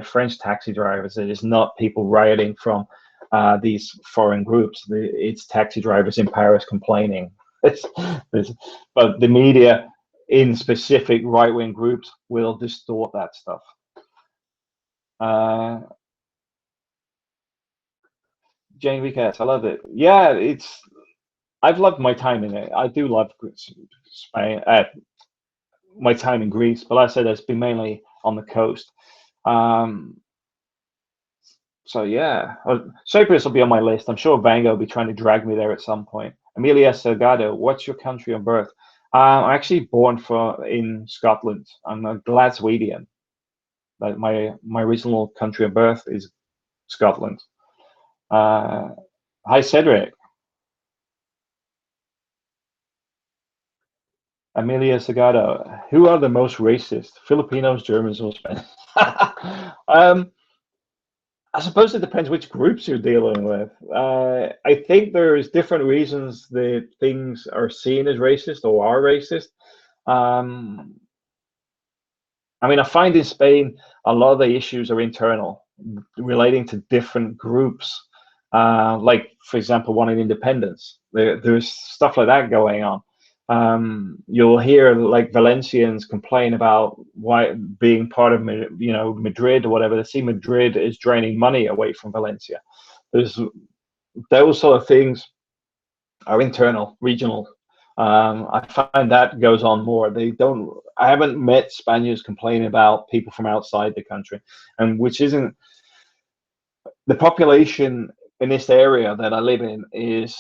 French taxi drivers. It is not people rioting from these foreign groups. It's taxi drivers in Paris complaining. But the media in specific right-wing groups will distort that stuff. Jane Riquez, I love it. Yeah, I've loved my time in it. I do love Spain, my time in Greece, but like I said, it's been mainly on the coast. Um, so yeah, Cyprus will be on my list. I'm sure Vango will be trying to drag me there at some point. Amelia Salgado, what's your country of birth? I'm actually born in Scotland. I'm a Glaswegian. Like my original country of birth is Scotland. Hi, Cedric. Amelia Sagado. Who are the most racist? Filipinos, Germans, or Spanish? I suppose it depends which groups you're dealing with. I think there's different reasons that things are seen as racist or are racist. Um, I mean, I find in Spain a lot of the issues are internal, relating to different groups. Like, for example, wanting independence. There's stuff like that going on. You'll hear like Valencians complain about why being part of Madrid or whatever. They see Madrid is draining money away from Valencia. There's those sort of things are internal, regional. I find that goes on more. They don't. I haven't met Spaniards complaining about people from outside the country, and which isn't the population in this area that I live in is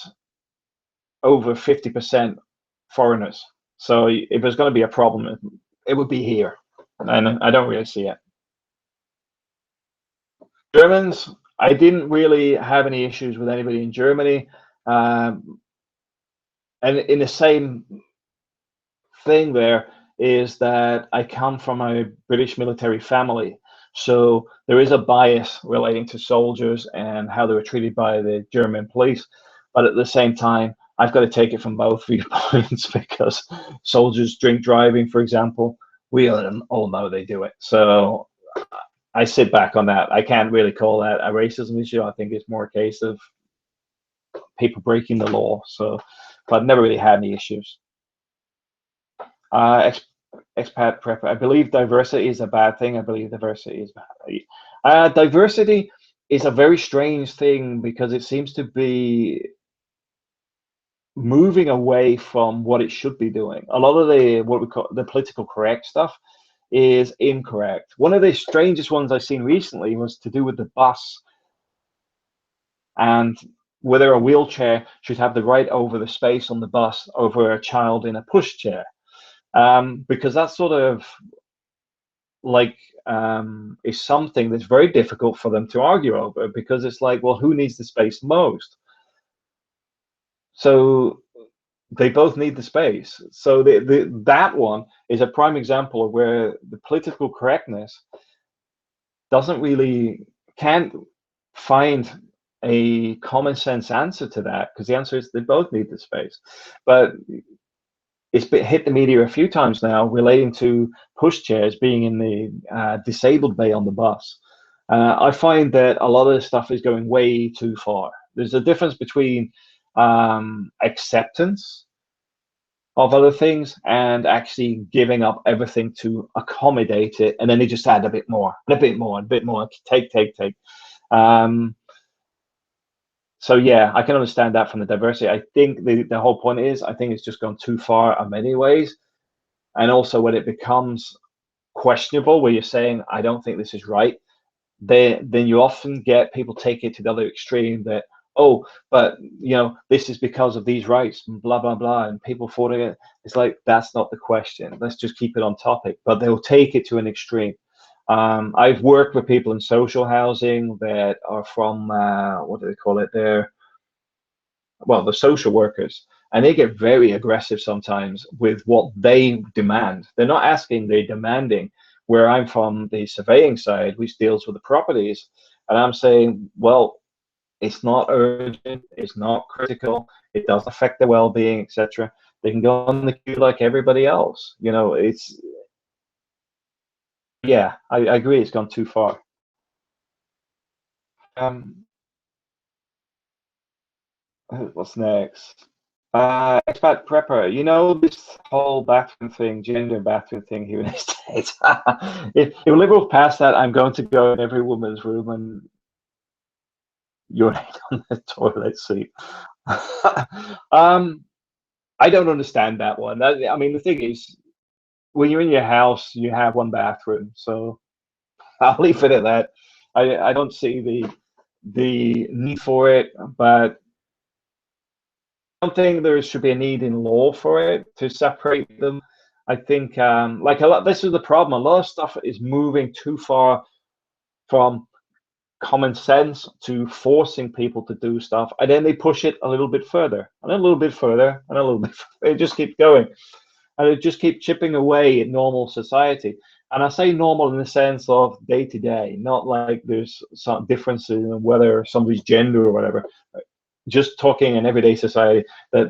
over 50% foreigners. So if there's going to be a problem, it would be here, and I don't really see it. Germans, I didn't really have any issues with anybody in Germany, and in the same thing there is that I come from a British military family. So there is a bias relating to soldiers and how they were treated by the German police. But at the same time, I've got to take it from both viewpoints because soldiers drink driving, for example. We all know they do it. So I sit back on that. I can't really call that a racism issue. I think it's more a case of people breaking the law. So, but I've never really had any issues. Expat prep. I believe diversity is a bad thing. I believe diversity is bad. Diversity is a very strange thing because it seems to be moving away from what it should be doing. A lot of the what we call the political correct stuff is incorrect. One of the strangest ones I've seen recently was to do with the bus and whether a wheelchair should have the right over the space on the bus over a child in a pushchair. Because that's sort of like is something that's very difficult for them to argue over because it's like, well, who needs the space most? So they both need the space. So that one is a prime example of where the political correctness can't find a common sense answer to that because the answer is they both need the space. But it's been hit the media a few times now relating to pushchairs being in the disabled bay on the bus. I find that a lot of this stuff is going way too far. There's a difference between acceptance of other things and actually giving up everything to accommodate it, and then they just add a bit more, and a bit more, and a bit more, take. So yeah, I can understand that from the diversity. I think the whole point is, I think it's just gone too far in many ways. And also when it becomes questionable, where you're saying, I don't think this is right, then you often get people take it to the other extreme that, oh, but this is because of these rights, and blah, blah, blah, and people fought it. It's like, that's not the question. Let's just keep it on topic. But they'll take it to an extreme. I've worked with people in social housing that are from what do they call it? The social workers, and they get very aggressive sometimes with what they demand. They're not asking; they're demanding. Where I'm from, the surveying side, which deals with the properties, and I'm saying, well, it's not urgent, it's not critical, it doesn't affect their well-being, etc. They can go on the queue like everybody else. It's yeah, I agree. It's gone too far. Um, what's next? Expat prepper, this whole bathroom thing, gender bathroom thing here in the States. If liberals pass that, I'm going to go in every woman's room and urinate on the toilet seat. um, I don't understand that one. I mean, the thing is, when you're in your house, you have one bathroom, so I'll leave it at that. I don't see the need for it, but I don't think there should be a need in law for it to separate them. I think like a lot. This is the problem. A lot of stuff is moving too far from common sense to forcing people to do stuff, and then they push it a little bit further, and a little bit further, and a little bit further. It just keeps going, and it just keeps chipping away at normal society. And I say normal in the sense of day to day, not like there's some differences in whether somebody's gender or whatever. Just talking in everyday society, that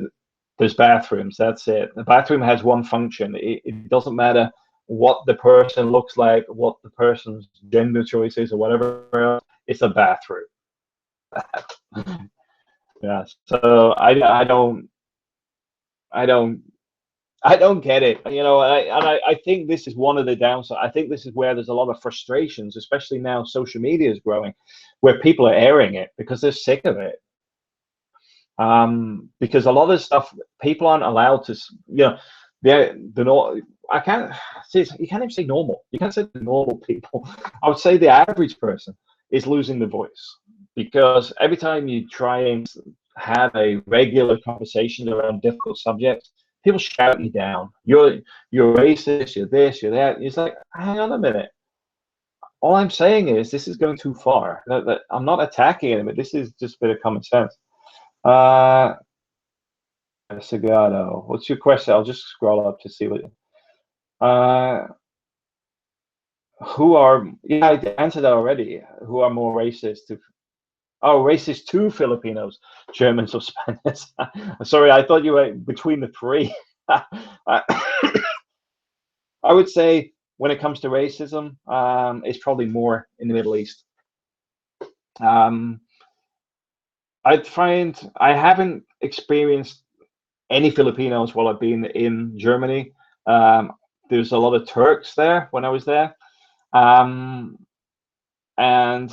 there's bathrooms. That's it. The bathroom has one function. It doesn't matter what the person looks like, what the person's gender choice is, or whatever else. It's a bathroom. Yeah. So I don't I don't get it. I think this is one of the downsides. I think this is where there's a lot of frustrations, especially now social media is growing, where people are airing it because they're sick of it. Because a lot of stuff people aren't allowed to, they're not. I can't say you can't even say normal. You can't say the normal people. I would say the average person is losing the voice because every time you try and have a regular conversation around difficult subjects, people shout you down. You're racist. You're this. You're that. It's like, hang on a minute. All I'm saying is this is going too far. That I'm not attacking it, but this is just a bit of common sense. Uh, Sagado, what's your question? I'll just scroll up to see what. Uh, who are? Yeah, I answered that already. Who are more racist to? Oh, racist to Filipinos, Germans, or Spanish? Sorry, I thought you were between the three. I I would say when it comes to racism, it's probably more in the Middle East. Um, I find I haven't experienced any Filipinos while I've been in Germany. Um, there's a lot of Turks there when I was there. Um, and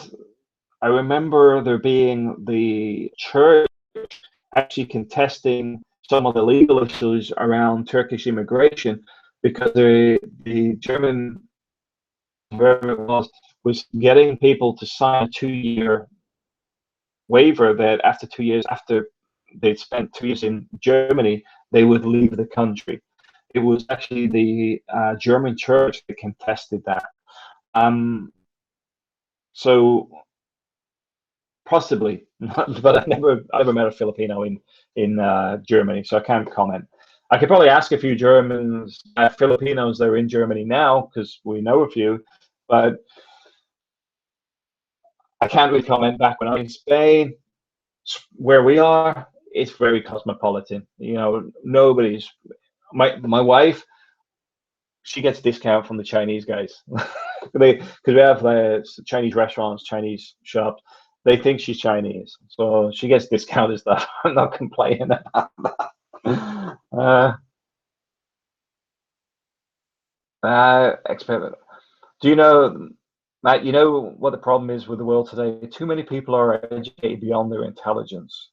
I remember there being the church actually contesting some of the legal issues around Turkish immigration because the German, wherever it was getting people to sign a 2-year waiver that after 2 years, after they'd spent 2 years in Germany, they would leave the country. It was actually the German church that contested that. So possibly, but I never met a Filipino in Germany, so I can't comment. I could probably ask a few Germans, Filipinos that are in Germany now, because we know a few, but I can't really comment back when I'm in Spain. Where we are, it's very cosmopolitan. Nobody's. My wife, she gets discount from the Chinese guys. Because we have Chinese restaurants, Chinese shops. They think she's Chinese, so she gets discounted stuff. I'm not complaining about that. Experiment. Do you know, Matt? You know what the problem is with the world today? Too many people are educated beyond their intelligence.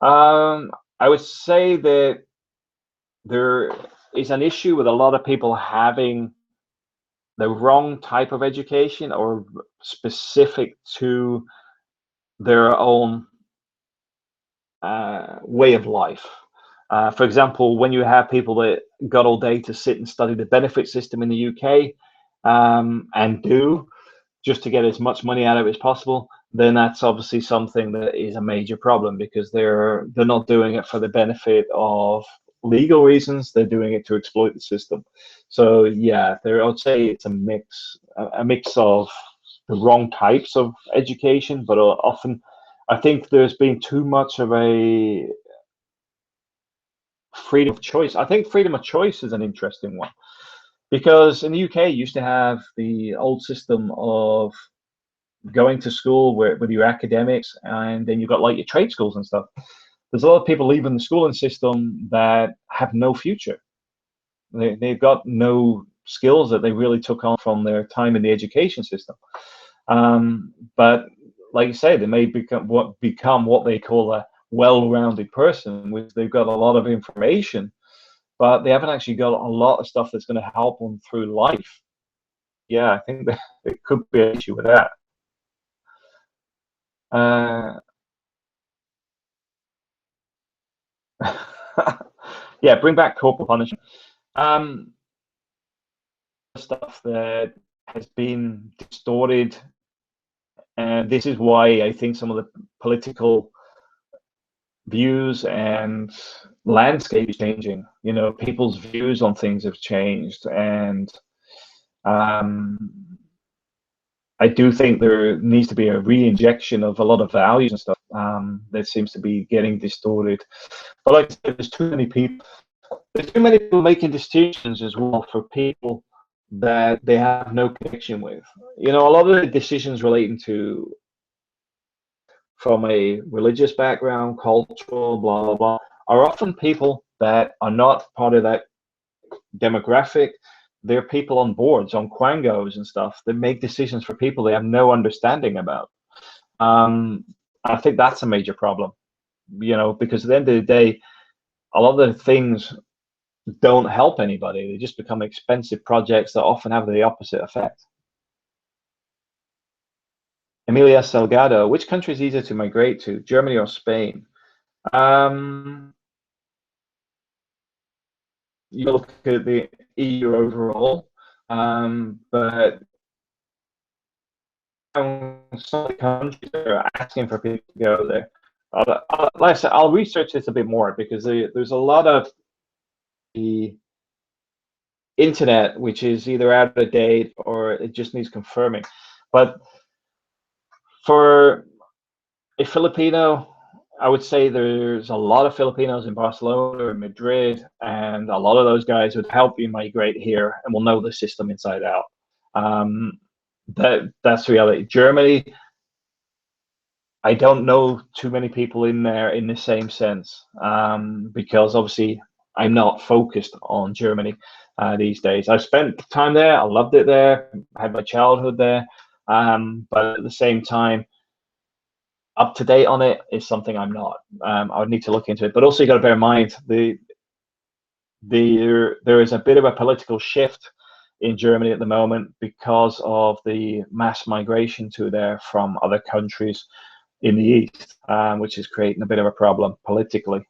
I would say that there is an issue with a lot of people having the wrong type of education or specific to their own way of life. For example, when you have people that got all day to sit and study the benefit system in the UK and do just to get as much money out of it as possible, then that's obviously something that is a major problem because they're not doing it for the benefit of legal reasons. They're doing it to exploit the system. So yeah, I would say it's a mix of the wrong types of education, but often I think there's been too much of a freedom of choice. I think freedom of choice is an interesting one because in the UK you used to have the old system of going to school with your academics, and then you've got like your trade schools and stuff. there's a lot of people leaving the schooling system that have no future. They've got no skills that they really took on from their time in the education system. But like you say, they may become what they call a well-rounded person, which they've got a lot of information, but they haven't actually got a lot of stuff that's going to help them through life. Yeah, I think that it could be an issue with that. Yeah, bring back corporal punishment. Stuff that has been distorted, and this is why I think some of the political views and landscape is changing. You know, people's views on things have changed, and I do think there needs to be a re-injection of a lot of values and stuff that seems to be getting distorted. But like I said, there's too many people. There's too many people making decisions as well for people that they have no connection with. You know, a lot of the decisions relating to from a religious background, cultural, blah blah blah, are often people that are not part of that demographic. They're people on boards, on quangos and stuff that make decisions for people they have no understanding about. I think that's a major problem, you know, because at the end of the day, a lot of the things don't help anybody. They just become expensive projects that often have the opposite effect. Emilia Salgado, which country is easier to migrate to, Germany or Spain? You look at the EU overall, but some of the countries are asking for people to go there. Like I said, I'll research this a bit more because there's a lot of the internet which is either out of date or it just needs confirming. But for a Filipino, I would say there's a lot of Filipinos in Barcelona or Madrid, and a lot of those guys would help you migrate here and will know the system inside out. That's the reality. Germany, I don't know too many people in there in the same sense, because obviously I'm not focused on Germany these days. I spent time there. I loved it there. I had my childhood there, but at the same time, up to date on it is something I'm not. I would need to look into it. But also, you got to bear in mind there is a bit of a political shift in Germany at the moment because of the mass migration to there from other countries in the east, which is creating a bit of a problem politically.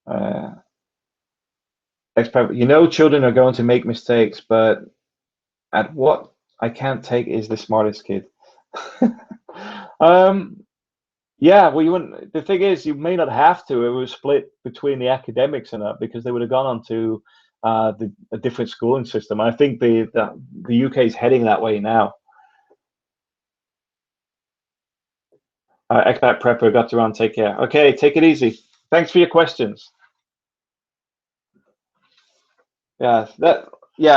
You know, children are going to make mistakes, but at what I can't take is the smartest kid. Yeah, well, you wouldn't. The thing is, you may not have to. It was split between the academics and that because they would have gone on to a different schooling system. I think the UK is heading that way now. Expat Prepper got to run. Take care. Okay, take it easy. Thanks for your questions. Yeah,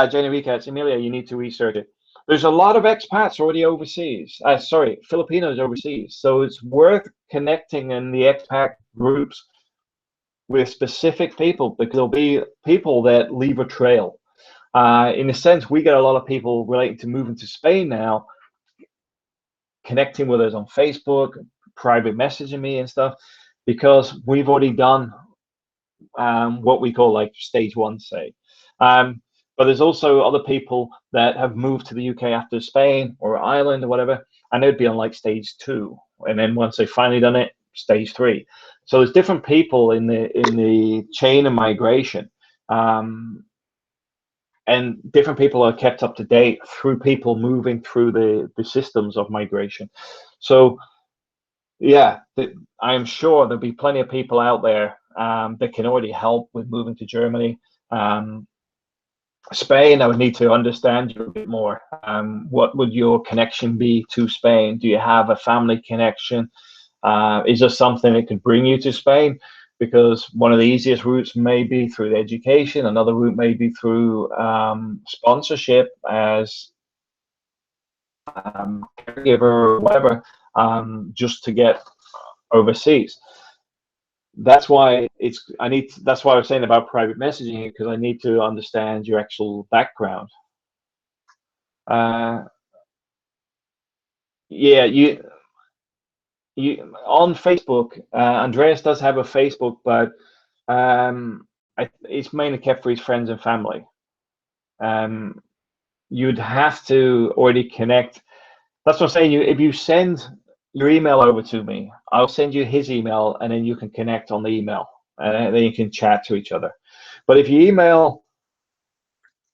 Jenny Rica, Emilia, you need to research it. There's a lot of expats already overseas. Sorry, Filipinos overseas. So it's worth connecting in the expat groups with specific people because there'll be people that leave a trail. In a sense, we get a lot of people relating to moving to Spain now, connecting with us on Facebook, private messaging me and stuff, because we've already done what we call like stage one, say. But there's also other people that have moved to the UK after Spain or Ireland or whatever, and they'd be on like stage two. And then once they've finally done it, stage three. So there's different people in the chain of migration. And different people are kept up to date through people moving through the systems of migration. So yeah, I am sure there'll be plenty of people out there that can already help with moving to Germany. Spain, I would need to understand you a bit more. What would your connection be to Spain? Do you have a family connection? Is there something that could bring you to Spain? Because one of the easiest routes may be through education. Another route may be through sponsorship as caregiver or whatever, just to get overseas. That's why that's why I was saying about private messaging, because I need to understand your actual background. Uh, yeah, you on Facebook. Andreas does have a Facebook, but it's mainly kept for his friends and family. Um, you'd have to already connect. That's what I'm saying. If you send your email over to me, I'll send you his email, and then you can connect on the email, and then you can chat to each other. But if you email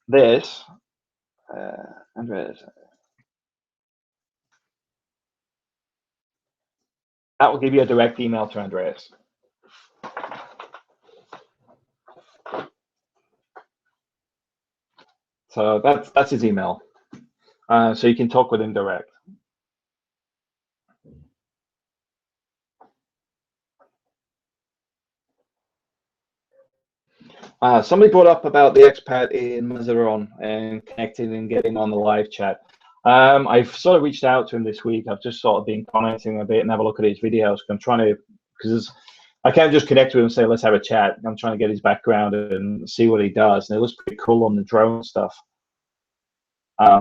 this, Andreas, that will give you a direct email to Andreas. So that's his email. So you can talk with him direct. Somebody brought up about the expat in Mazaron and connecting and getting on the live chat. I've sort of reached out to him this week. I've just sort of been commenting a bit and have a look at his videos. I'm trying to, because I can't just connect with him and say, let's have a chat. I'm trying to get his background and see what he does. And it looks pretty cool on the drone stuff.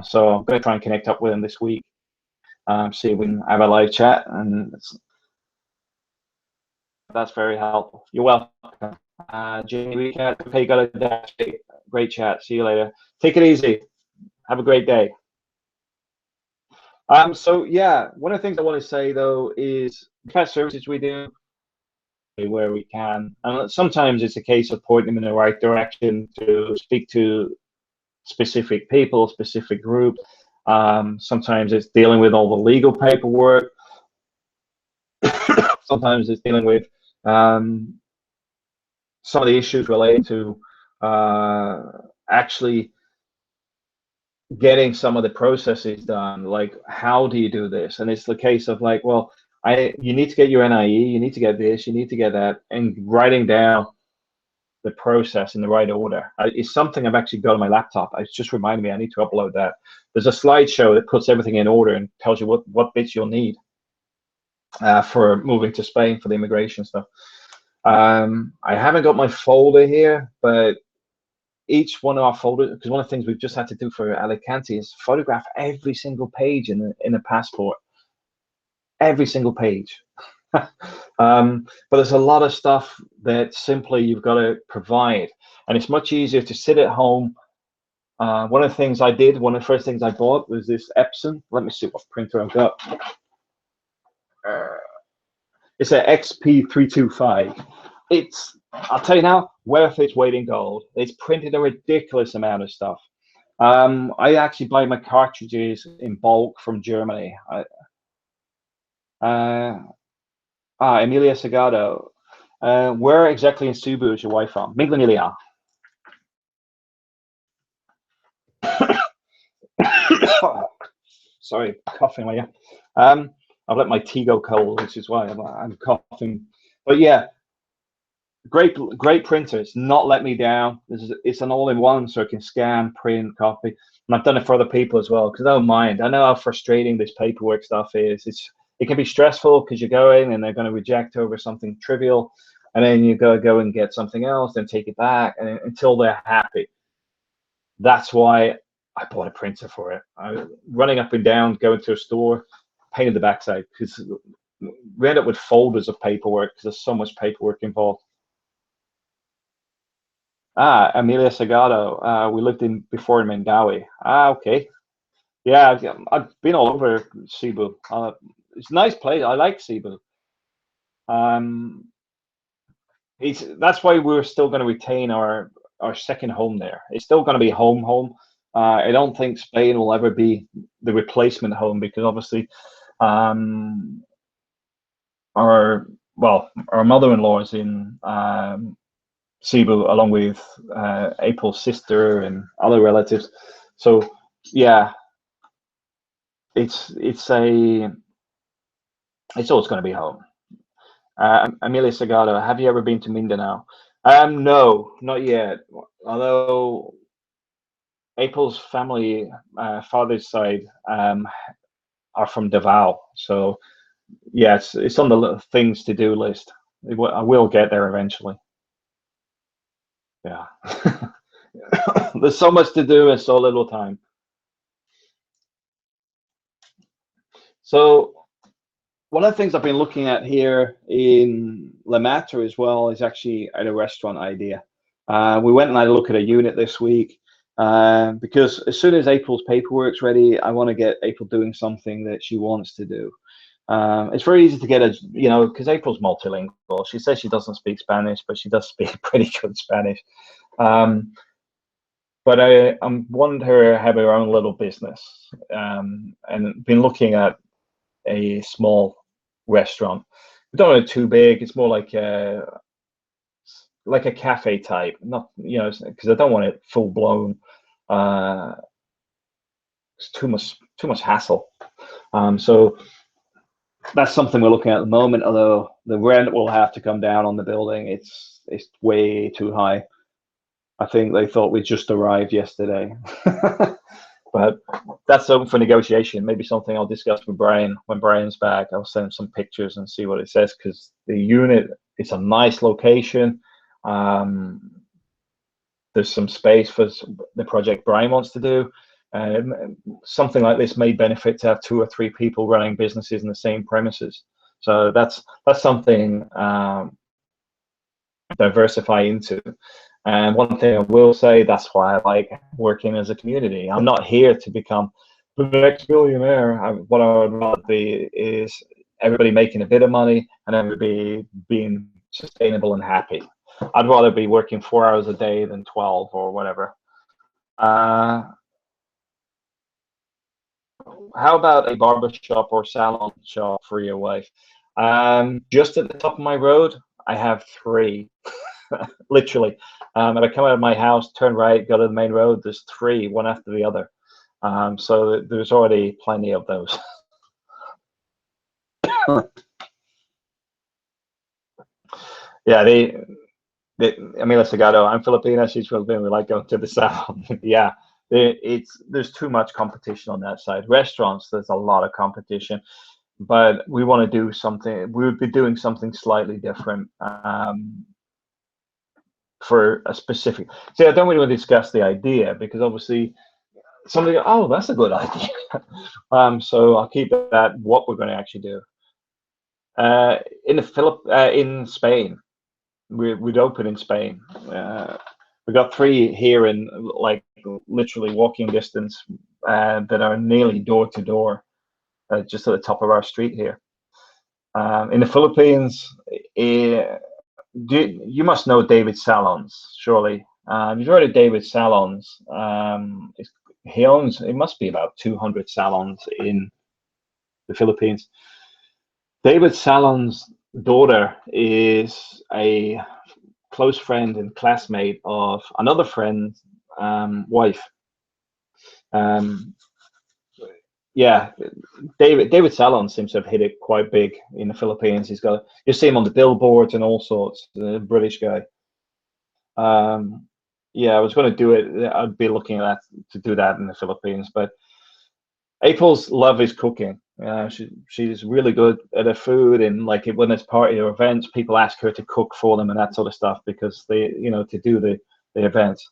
So I'm going to try and connect up with him this week. See if we can have a live chat. And that's very helpful. You're welcome. Jamie, we can't. Okay, you got a dash. Great chat. See you later. Take it easy. Have a great day. So yeah, one of the things I want to say though is the kind of services we do where we can, and sometimes it's a case of pointing them in the right direction to speak to specific people, specific groups. Sometimes it's dealing with all the legal paperwork. Sometimes it's dealing with some of the issues related to actually getting some of the processes done, like how do you do this? And it's the case of like, well, you need to get your NIE, you need to get this, you need to get that, and writing down the process in the right order is something I've actually got on my laptop. It's just reminded me I need to upload that. There's a slideshow that puts everything in order and tells you what bits you'll need for moving to Spain for the immigration stuff. I haven't got my folder here, but each one of our folders, because one of the things we've just had to do for Alicante is photograph every single page in a passport, every single page. But there's a lot of stuff that simply you've got to provide, and it's much easier to sit at home. One of the things I did, one of the first things I bought was this Epson. Let me see what printer I've got. It's an XP325. I'll tell you now, worth its weight in gold. It's printed a ridiculous amount of stuff. I actually buy my cartridges in bulk from Germany. Emilia Sagado. Where exactly in Cebu is your wife from? Mingla Emilia. Sorry, coughing like I've let my tea go cold, which is why I'm coughing. But yeah, great printer. It's not let me down. It's an all-in-one, so I can scan, print, copy. And I've done it for other people as well, because I don't mind. I know how frustrating this paperwork stuff is. It can be stressful because you're going and they're going to reject over something trivial, and then you go and get something else, then take it back, and until they're happy. That's why I bought a printer for it. Running up and down, going to a store, pain in the backside, because we end up with folders of paperwork because there's so much paperwork involved. Emilia Sagado. We lived before in Mandawi. Okay. Yeah, I've been all over Cebu. It's a nice place. I like Cebu. That's why we're still going to retain our second home there. It's still going to be home. I don't think Spain will ever be the replacement home, because obviously our mother-in-law is in Cebu, along with April's sister and other relatives. So yeah, it's always going to be home. Amelia Sagado, have you ever been to Mindanao? No, not yet. Although April's family, father's side, are from Davao, so yeah, it's on the things to do list. I will get there eventually. Yeah. There's so much to do and so little time. So one of the things I've been looking at here in Le Maître as well is actually a restaurant idea. We went and had a look at a unit this week because as soon as April's paperwork's ready, I want to get April doing something that she wants to do. It's very easy to get because April's multilingual. She says she doesn't speak Spanish, but she does speak pretty good Spanish. But I wanted her to have her own little business, and been looking at a small restaurant. We don't want it too big. It's more like a cafe type, not because I don't want it full blown. It's too much hassle. So that's something we're looking at the moment. Although the rent will have to come down on the building. It's way too high. I think they thought we just arrived yesterday. But that's open for negotiation. Maybe something I'll discuss with Brian when Brian's back. I'll send him some pictures and see what it says, because the unit, it's a nice location. There's some space for the project Brian wants to do. Something like this may benefit to have 2 or 3 people running businesses in the same premises. So that's something diversify into. And one thing I will say, that's why I like working as a community. I'm not here to become the next billionaire. What I would rather be is everybody making a bit of money and everybody being sustainable and happy. I'd rather be working 4 hours a day than 12 or whatever. How about a barber shop or salon shop for your wife? Just at the top of my road, I have 3. Literally. If I come out of my house, turn right, go to the main road, there's 3, one after the other. So there's already plenty of those. Yeah, Amelia Sagado, I'm Filipina, she's Filipino, we like going to the salon. Yeah, there's too much competition on that side. Restaurants, there's a lot of competition, but we want to do something, we would be doing something slightly different. For a specific, see, I don't really want to discuss the idea because obviously somebody, oh, that's a good idea. So I'll keep that what we're going to actually do. In Spain, we'd open in Spain. We got 3 here in like literally walking distance that are nearly door to door, just at the top of our street here. In the Philippines, you must know David Salons, surely. You've heard of David Salons. He owns, it must be about 200 salons in the Philippines. David Salons' daughter is a close friend and classmate of another friend's wife. Yeah, David Salons seems to have hit it quite big in the Philippines. You see him on the billboards and all sorts. The British guy. Yeah, I was going to do it. I'd be looking at that to do that in the Philippines. But April's love is cooking. She's really good at her food, and like when it's party or events, people ask her to cook for them and that sort of stuff because to do the events.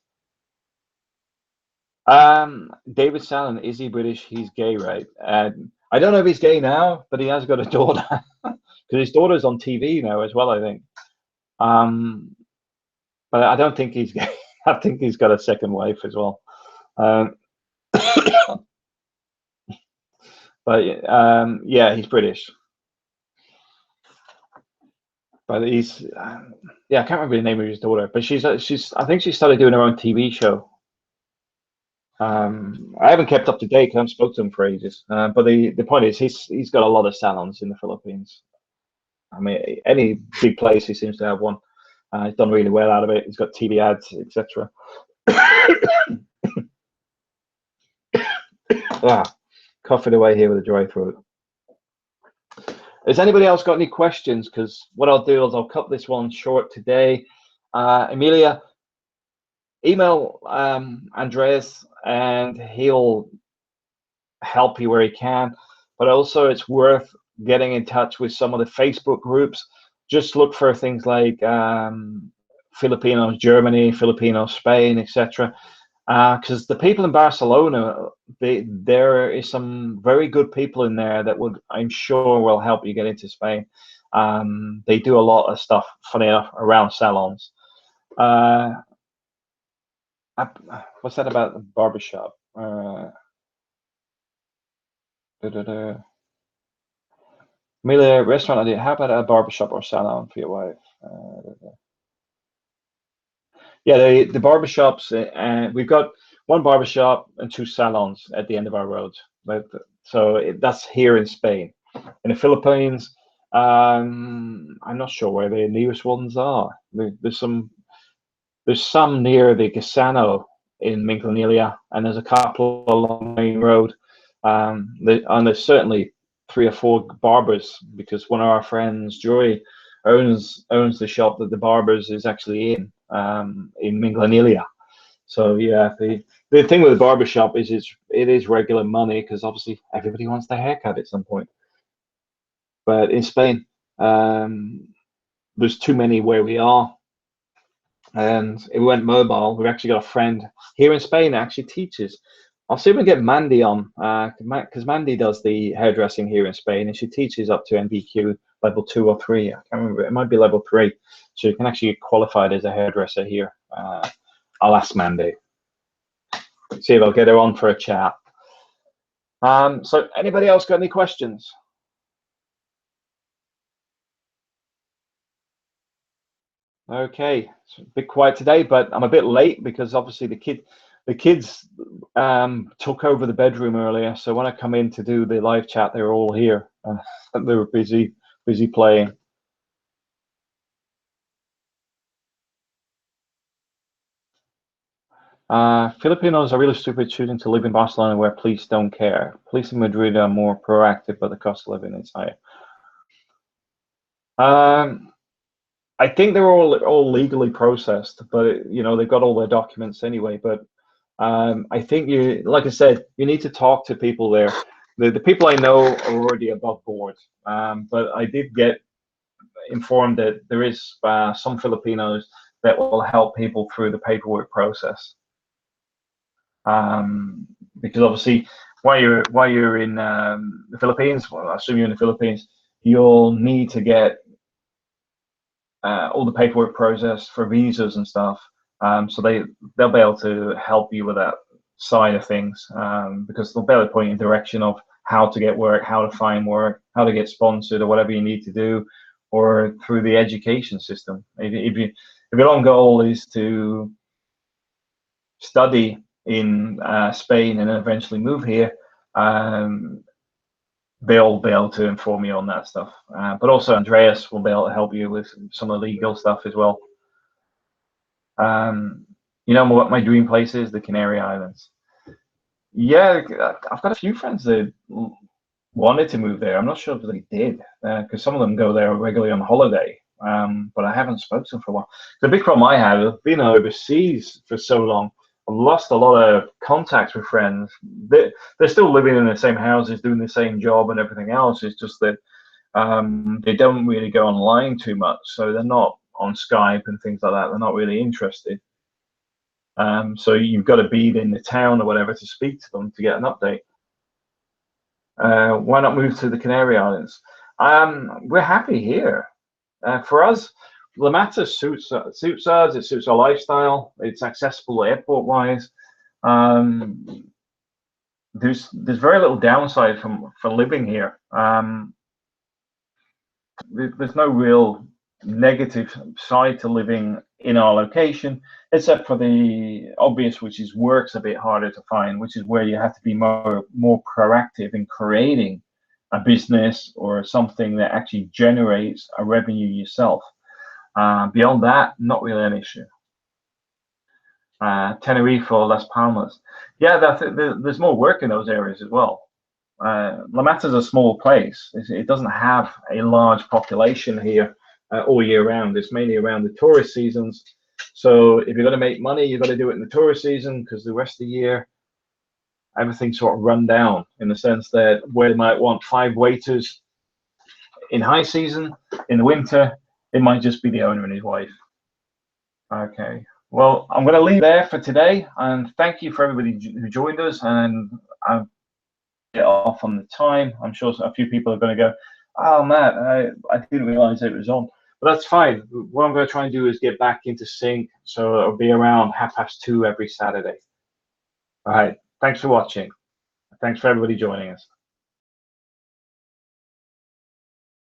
David Salon, is he British? He's gay, right? I don't know if he's gay now, but he has got a daughter because his daughter's on TV now as well, I think. But I don't think he's gay. I think he's got a second wife as well. But yeah, he's British. But he's yeah, I can't remember the name of his daughter, but she's I think she started doing her own TV show. I haven't kept up to date because I haven't spoken to him for ages. But the point is, he's got a lot of salons in the Philippines. I mean, any big place he seems to have one. He's done really well out of it. He's got TV ads, etc. Coughing away here with a dry throat. Has anybody else got any questions? Because what I'll do is I'll cut this one short today. Amelia, email Andreas and he'll help you where he can. But also it's worth getting in touch with some of the Facebook groups. Just look for things like Filipinos Germany, Filipinos Spain, etc. Because the people in Barcelona, there is some very good people in there that would, I'm sure, will help you get into Spain. They do a lot of stuff, funny enough, around salons. What's that about the barbershop? Amelia, restaurant idea. How about a barbershop or salon for your wife? Yeah, the barbershops. We've got one barbershop and 2 salons at the end of our road. So that's here in Spain. In the Philippines, I'm not sure where the nearest ones are. There's some near the Gasano in Minglanilia, and there's a couple along the main road. And there's certainly 3 or 4 barbers, because one of our friends, Joy, owns the shop that the barbers is actually in Minglanilia. So yeah, the thing with the barber shop is it is regular money, because obviously everybody wants their haircut at some point. But in Spain, there's too many where we are, and it went mobile. We've actually got a friend here in Spain that actually teaches. I'll see if we can get Mandy on, because Mandy does the hairdressing here in Spain, and she teaches up to NVQ level 2 or 3. I can't remember. It might be level 3. So you can actually get qualified as a hairdresser here. I'll ask Mandy. See if I'll get her on for a chat. So anybody else got any questions? Okay, it's a bit quiet today, but I'm a bit late because obviously the kids took over the bedroom earlier. So when I come in to do the live chat, they were all here and they were busy playing. Filipinos are really stupid choosing to live in Barcelona, where police don't care. Police in Madrid are more proactive, but the cost of living is higher. I think they're all legally processed, but they've got all their documents anyway. But I think like I said, you need to talk to people there. The people I know are already above board, but I did get informed that there is some Filipinos that will help people through the paperwork process. Because obviously, while you're in the Philippines, well, I assume you're in the Philippines, you'll need to get all the paperwork process for visas and stuff. So they'll be able to help you with that side of things, because they'll be able to point you in the direction of how to get work, how to find work, how to get sponsored, or whatever you need to do, or through the education system. If your long goal is to study in Spain and then eventually move here, they'll be able to inform you on that stuff. But also Andreas will be able to help you with some of the legal stuff as well. What my dream place is? The Canary Islands. Yeah, I've got a few friends that wanted to move there. I'm not sure if they did, because some of them go there regularly on holiday. But I haven't spoken to them for a while. The big problem I have, I've been overseas for so long, I've lost a lot of contacts with friends. They're still living in the same houses, doing the same job and everything else. It's just that they don't really go online too much, so they're not on Skype and things like that. They're not really interested. So you've got to be in the town or whatever to speak to them to get an update. Why not move to the Canary Islands? We're happy here. For us, La Mata suits us. It suits our lifestyle. It's accessible airport-wise. There's very little downside for living here. There's no real negative side to living in our location, except for the obvious, which is work's a bit harder to find, which is where you have to be more proactive in creating a business or something that actually generates a revenue yourself. Beyond that, not really an issue. Tenerife or Las Palmas. Yeah, there's more work in those areas as well. La Mata is a small place. It doesn't have a large population here all year round. It's mainly around the tourist seasons. So if you're going to make money, you've got to do it in the tourist season, because the rest of the year, everything's sort of run down, in the sense that where they might want 5 waiters in high season, in the winter, it might just be the owner and his wife. Okay. Well, I'm going to leave there for today, and thank you for everybody who joined us. And I'm get off on the time. I'm sure a few people are going to go, "Oh, Matt, I didn't realize it was on." But that's fine. What I'm going to try and do is get back into sync, so it'll be around 2:30 every Saturday. All right. Thanks for watching. Thanks for everybody joining us.